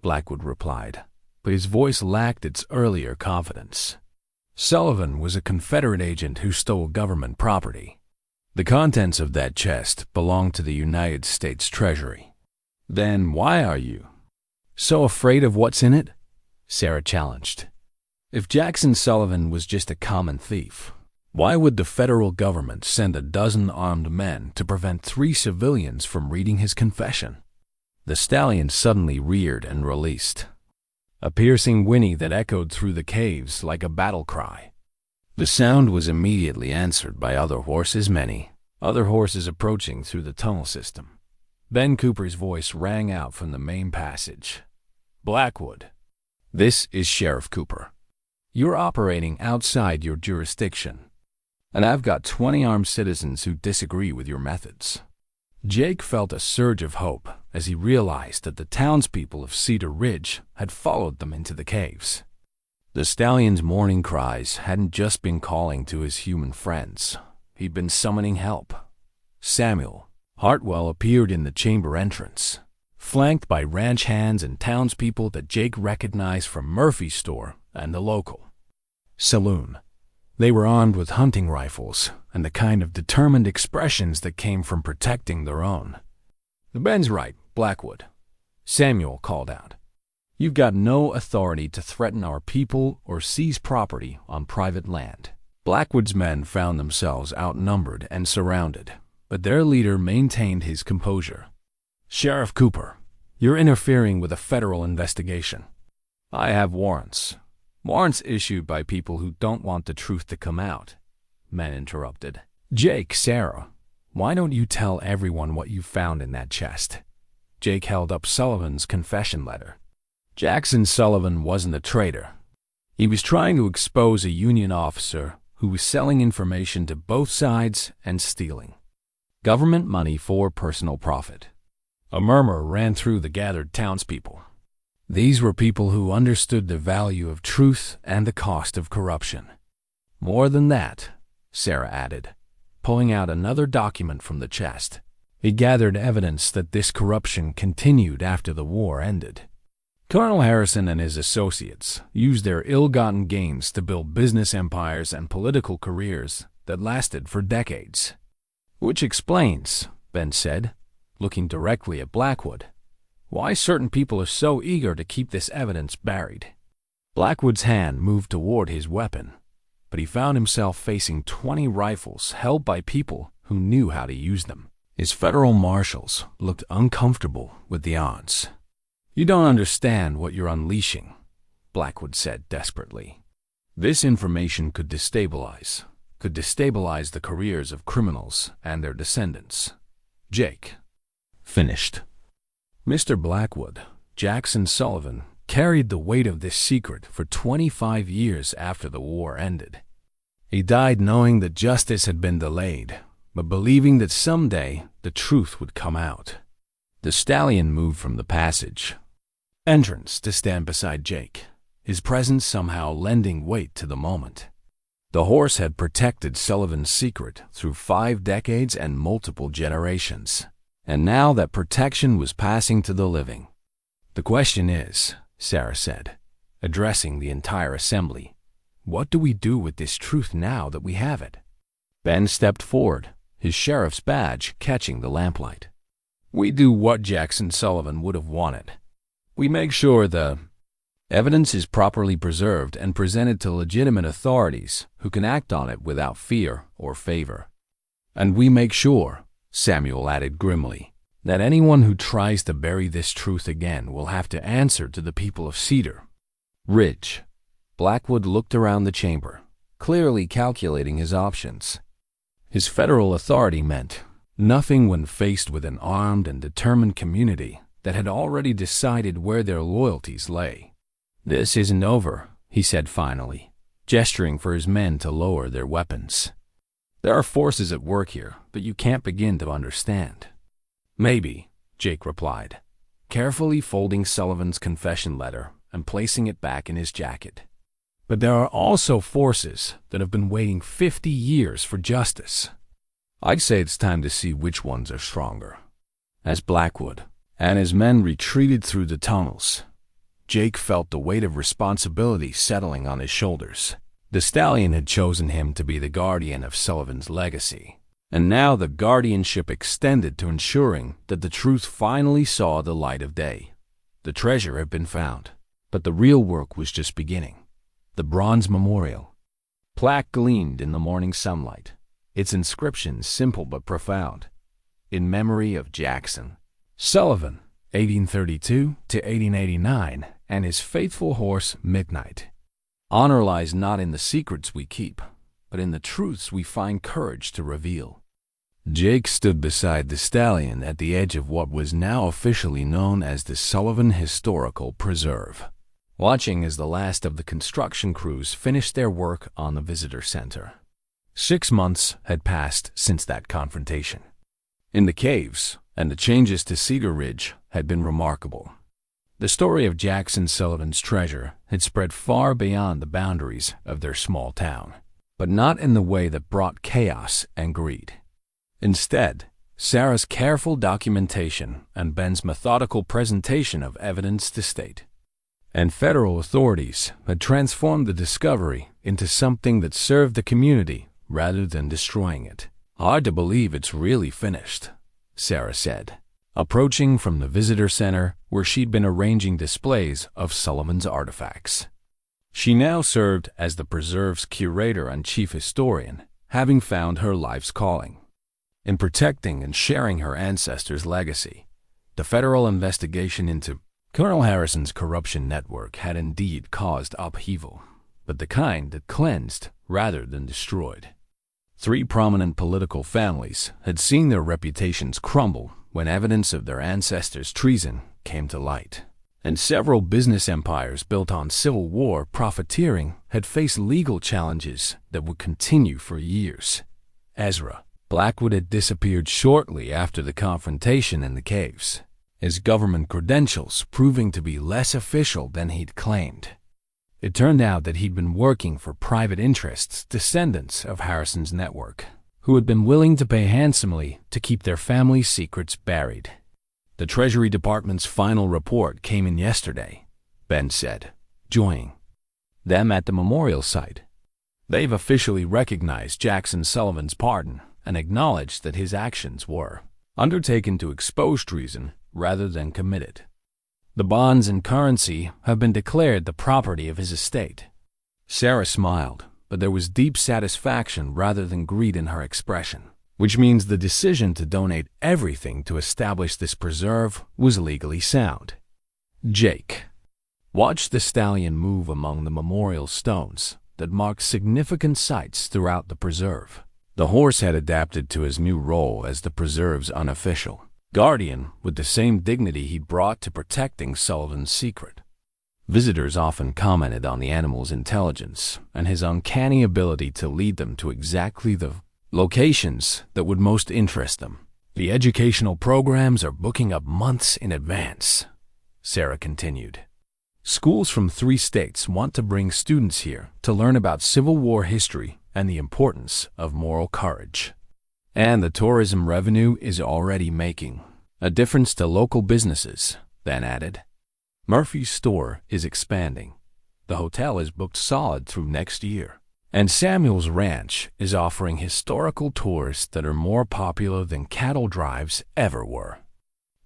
Blackwood replied, but his voice lacked its earlier confidence. "Sullivan was a Confederate agent who stole government property. The contents of that chest belong to the United States Treasury." "Then why are you so afraid of what's in it?" Sarah challenged. "If Jackson Sullivan was just a common thief, why would the federal government send a dozen armed men to prevent 3 civilians from reading his confession?" The stallion suddenly reared and released a piercing whinny that echoed through the caves like a battle cry. The sound was immediately answered by many other horses approaching through the tunnel system. Ben Cooper's voice rang out from the main passage. "Blackwood, this is Sheriff Cooper. You're operating outside your jurisdiction, and I've got 20 armed citizens who disagree with your methods." Jake felt a surge of hope as he realized that the townspeople of Cedar Ridge had followed them into the caves. The stallion's morning cries hadn't just been calling to his human friends. He'd been summoning help. Samuel Hartwell appeared in the chamber entrance, flanked by ranch hands and townspeople that Jake recognized from Murphy's store and the local saloon. They were armed with hunting rifles and the kind of determined expressions that came from protecting their own. "The Ben's right, Blackwood," Samuel called out. "You've got no authority to threaten our people or seize property on private land." Blackwood's men found themselves outnumbered and surrounded, but their leader maintained his composure. "Sheriff Cooper, you're interfering with a federal investigation." "I have warrants. Warrants issued by people who don't want the truth to come out," men interrupted. "Jake, Sarah, why don't you tell everyone what you found in that chest?" Jake held up Sullivan's confession letter. Jackson Sullivan wasn't a traitor. He was trying to expose a Union officer who was selling information to both sides and stealing government money for personal profit. A murmur ran through the gathered townspeople. These were people who understood the value of truth and the cost of corruption. "More than that," Sarah added, pulling out another document from the chest. It gathered evidence that this corruption continued after the war ended. Colonel Harrison and his associates used their ill-gotten gains to build business empires and political careers that lasted for decades. "Which explains," Ben said, looking directly at Blackwood, "why certain people are so eager to keep this evidence buried." Blackwood's hand moved toward his weapon, but he found himself facing 20 rifles held by people who knew how to use them. His federal marshals looked uncomfortable with the odds. "You don't understand what you're unleashing," Blackwood said desperately. "This information could destabilize the careers of criminals and their descendants." Jake finished. Mr. Blackwood, Jackson Sullivan, carried the weight of this secret for 25 years after the war ended. He died knowing that justice had been delayed, but believing that someday the truth would come out. The Stallion moved from the passage entrance to stand beside Jake, his presence somehow lending weight to the moment. The horse had protected Sullivan's secret through 5 decades and multiple generations, and now that protection was passing to the living. "The question is," Sarah said, addressing the entire assembly, "what do we do with this truth now that we have it?" Ben stepped forward, his sheriff's badge catching the lamplight. "We do what Jackson Sullivan would have wanted. We make sure the evidence is properly preserved and presented to legitimate authorities who can act on it without fear or favor. And we make sure," Samuel added grimly, "that anyone who tries to bury this truth again will have to answer to the people of Cedar Ridge." Blackwood looked around the chamber, clearly calculating his options. His federal authority meant nothing when faced with an armed and determined community that had already decided where their loyalties lay. "This isn't over," he said finally, gesturing for his men to lower their weapons. "There are forces at work here that you can't begin to understand." "Maybe," Jake replied, carefully folding Sullivan's confession letter and placing it back in his jacket. "But there are also forces that have been waiting 50 years for justice. I'd say it's time to see which ones are stronger." As Blackwood and his men retreated through the tunnels, Jake felt the weight of responsibility settling on his shoulders. The Stallion had chosen him to be the guardian of Sullivan's legacy, and now the guardianship extended to ensuring that the truth finally saw the light of day. The treasure had been found, but the real work was just beginning. The bronze memorial plaque gleamed in the morning sunlight, its inscription simple but profound. "In memory of Jackson Sullivan, 1832 to 1889, and his faithful horse, Midnight. Honor lies not in the secrets we keep, but in the truths we find courage to reveal." Jake stood beside the Stallion at the edge of what was now officially known as the Sullivan Historical Preserve, watching as the last of the construction crews finished their work on the visitor center. 6 months had passed since that confrontation. In the caves, and the changes to Cedar Ridge had been remarkable. The story of Jackson Sullivan's treasure had spread far beyond the boundaries of their small town, but not in the way that brought chaos and greed. Instead, Sarah's careful documentation and Ben's methodical presentation of evidence to state and federal authorities had transformed the discovery into something that served the community rather than destroying it. "Hard to believe it's really finished," Sarah said, approaching from the visitor center where she'd been arranging displays of Sullivan's artifacts. She now served as the preserve's curator and chief historian, having found her life's calling in protecting and sharing her ancestors' legacy. The federal investigation into Colonel Harrison's corruption network had indeed caused upheaval, but the kind that cleansed rather than destroyed. 3 prominent political families had seen their reputations crumble when evidence of their ancestors' treason came to light, and several business empires built on Civil War profiteering had faced legal challenges that would continue for years. Ezra Blackwood had disappeared shortly after the confrontation in the caves, his government credentials proving to be less official than he'd claimed. It turned out that he'd been working for private interests, descendants of Harrison's network, who had been willing to pay handsomely to keep their family secrets buried. "The Treasury Department's final report came in yesterday," Ben said, joining them at the memorial site. "They've officially recognized Jackson Sullivan's pardon and acknowledged that his actions were undertaken to expose treason rather than committed. The bonds and currency have been declared the property of his estate." Sarah smiled, but there was deep satisfaction rather than greed in her expression, which means the decision to donate everything to establish this preserve was legally sound. Jake watched the stallion move among the memorial stones that marked significant sites throughout the preserve. The horse had adapted to his new role as the preserve's unofficial guardian with the same dignity he brought to protecting Sullivan's secret. Visitors often commented on the animal's intelligence and his uncanny ability to lead them to exactly the locations that would most interest them. "The educational programs are booking up months in advance," Sarah continued. "Schools from 3 states want to bring students here to learn about Civil War history and the importance of moral courage. And the tourism revenue is already making a difference to local businesses," Ben added. "Murphy's store is expanding. The hotel is booked solid through next year. And Samuel's Ranch is offering historical tours that are more popular than cattle drives ever were."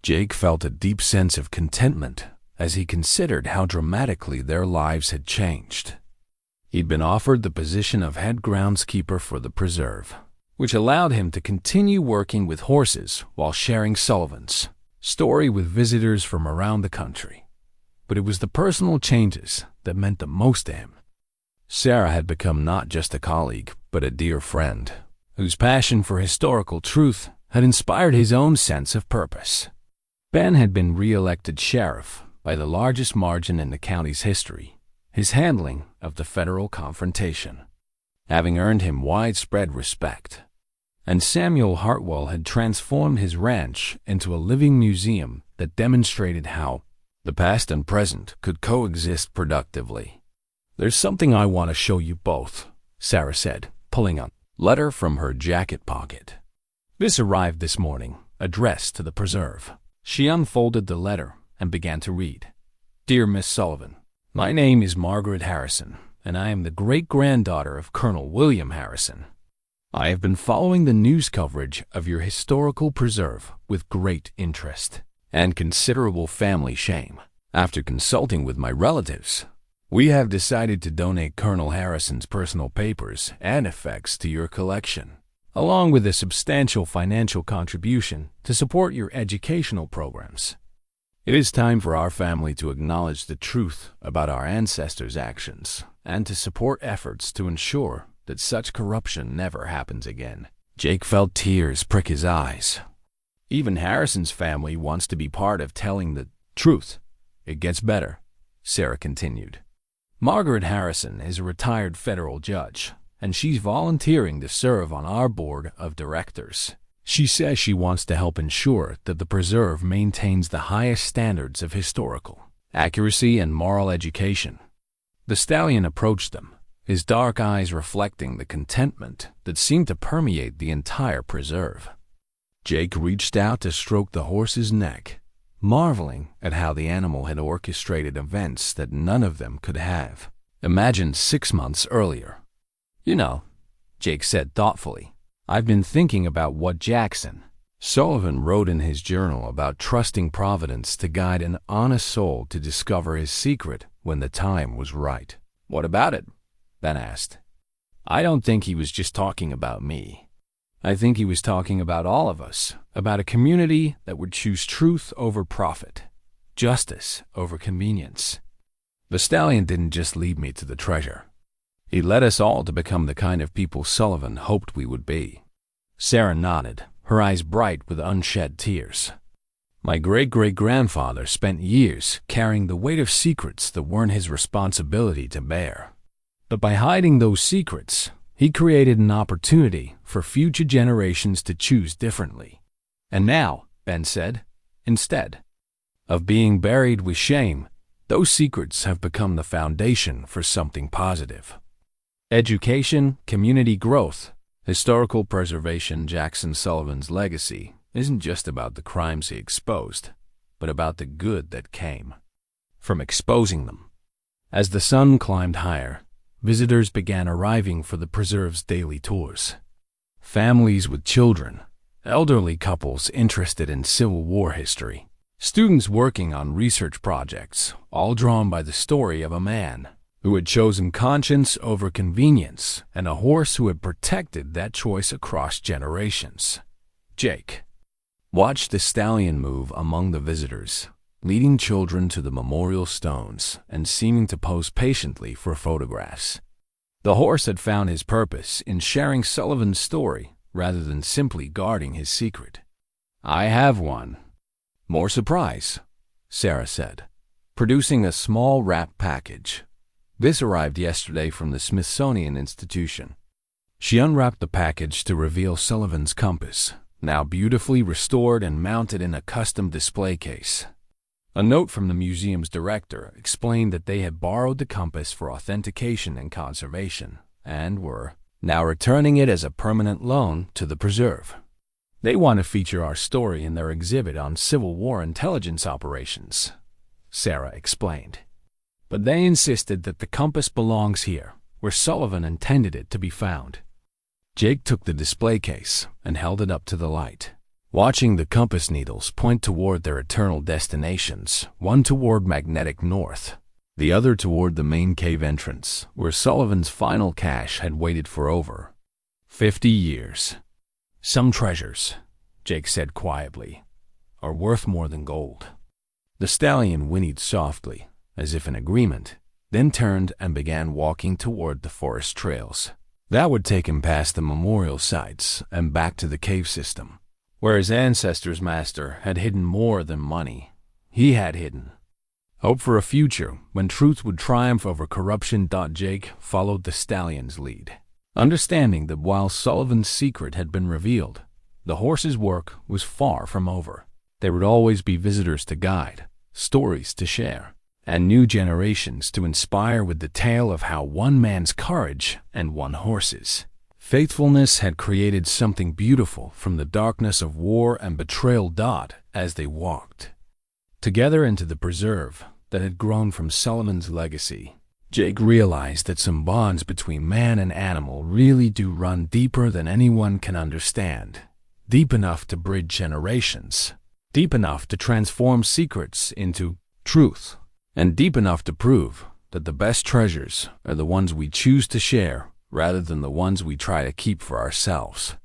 Jake felt a deep sense of contentment as he considered how dramatically their lives had changed. He'd been offered the position of head groundskeeper for the preserve, which allowed him to continue working with horses while sharing Sullivan's story with visitors from around the country. But it was the personal changes that meant the most to him. Sarah had become not just a colleague, but a dear friend, whose passion for historical truth had inspired his own sense of purpose. Ben had been re-elected sheriff by the largest margin in the county's history, his handling of the federal confrontation having earned him widespread respect. And Samuel Hartwell had transformed his ranch into a living museum that demonstrated how the past and present could coexist productively. "There's something I want to show you both," Sarah said, pulling a letter from her jacket pocket. "This arrived this morning, addressed to the preserve." She unfolded the letter and began to read. "Dear Miss Sullivan, my name is Margaret Harrison, and I am the great-granddaughter of Colonel William Harrison. I have been following the news coverage of your historical preserve with great interest and considerable family shame. After consulting with my relatives, we have decided to donate Colonel Harrison's personal papers and effects to your collection, along with a substantial financial contribution to support your educational programs. It is time for our family to acknowledge the truth about our ancestors' actions and to support efforts to ensure that such corruption never happens again." Jake felt tears prick his eyes. "Even Harrison's family wants to be part of telling the truth. It gets better," Sarah continued. "Margaret Harrison is a retired federal judge, and she's volunteering to serve on our board of directors. She says she wants to help ensure that the preserve maintains the highest standards of historical accuracy and moral education." The stallion approached them, his dark eyes reflecting the contentment that seemed to permeate the entire preserve. Jake reached out to stroke the horse's neck, marveling at how the animal had orchestrated events that none of them could have imagined 6 months earlier. "You know," Jake said thoughtfully, "I've been thinking about what Jackson Sullivan wrote in his journal about trusting Providence to guide an honest soul to discover his secret when the time was right." "What about it?" Ben asked. "I don't think he was just talking about me. I think he was talking about all of us, about a community that would choose truth over profit, justice over convenience. The Stallion didn't just lead me to the treasure. He led us all to become the kind of people Sullivan hoped we would be." Sarah nodded, her eyes bright with unshed tears. "My great-great-grandfather spent years carrying the weight of secrets that weren't his responsibility to bear. But by hiding those secrets, he created an opportunity for future generations to choose differently. And now," Ben said, "instead of being buried with shame, those secrets have become the foundation for something positive. Education, community growth, historical preservation." Jackson Sullivan's legacy isn't just about the crimes he exposed, but about the good that came from exposing them. As the sun climbed higher, visitors began arriving for the preserve's daily tours. Families with children, elderly couples interested in Civil War history, students working on research projects, all drawn by the story of a man who had chosen conscience over convenience and a horse who had protected that choice across generations. Jake watched the Stallion move among the visitors, leading children to the memorial stones and seeming to pose patiently for photographs. The horse had found his purpose in sharing Sullivan's story rather than simply guarding his secret. "I have one. More surprise," Sarah said, producing a small wrapped package. This arrived yesterday from the Smithsonian Institution. She unwrapped the package to reveal Sullivan's compass, now beautifully restored and mounted in a custom display case. A note from the museum's director explained that they had borrowed the compass for authentication and conservation, and were now returning it as a permanent loan to the preserve. "They want to feature our story in their exhibit on Civil War intelligence operations," Sarah explained. "But they insisted that the compass belongs here, where Sullivan intended it to be found." Jake took the display case and held it up to the light, watching the compass needles point toward their eternal destinations, one toward magnetic north, the other toward the main cave entrance, where Sullivan's final cache had waited for over 50 years. "Some treasures," Jake said quietly, "are worth more than gold." The Stallion whinnied softly, as if in agreement, then turned and began walking toward the forest trails. That would take him past the memorial sites and back to the cave system, where his ancestors' master had hidden more than money. He had hidden hope for a future when truth would triumph over corruption. Jake followed the Stallion's lead, understanding that while Sullivan's secret had been revealed, the horse's work was far from over. There would always be visitors to guide, stories to share, and new generations to inspire with the tale of how one man's courage and one horse's faithfulness had created something beautiful from the darkness of war and betrayal. As they walked together into the preserve that had grown from Sullivan's legacy, Jake realized that some bonds between man and animal really do run deeper than anyone can understand, deep enough to bridge generations, deep enough to transform secrets into truth, and deep enough to prove that the best treasures are the ones we choose to share rather than the ones we try to keep for ourselves.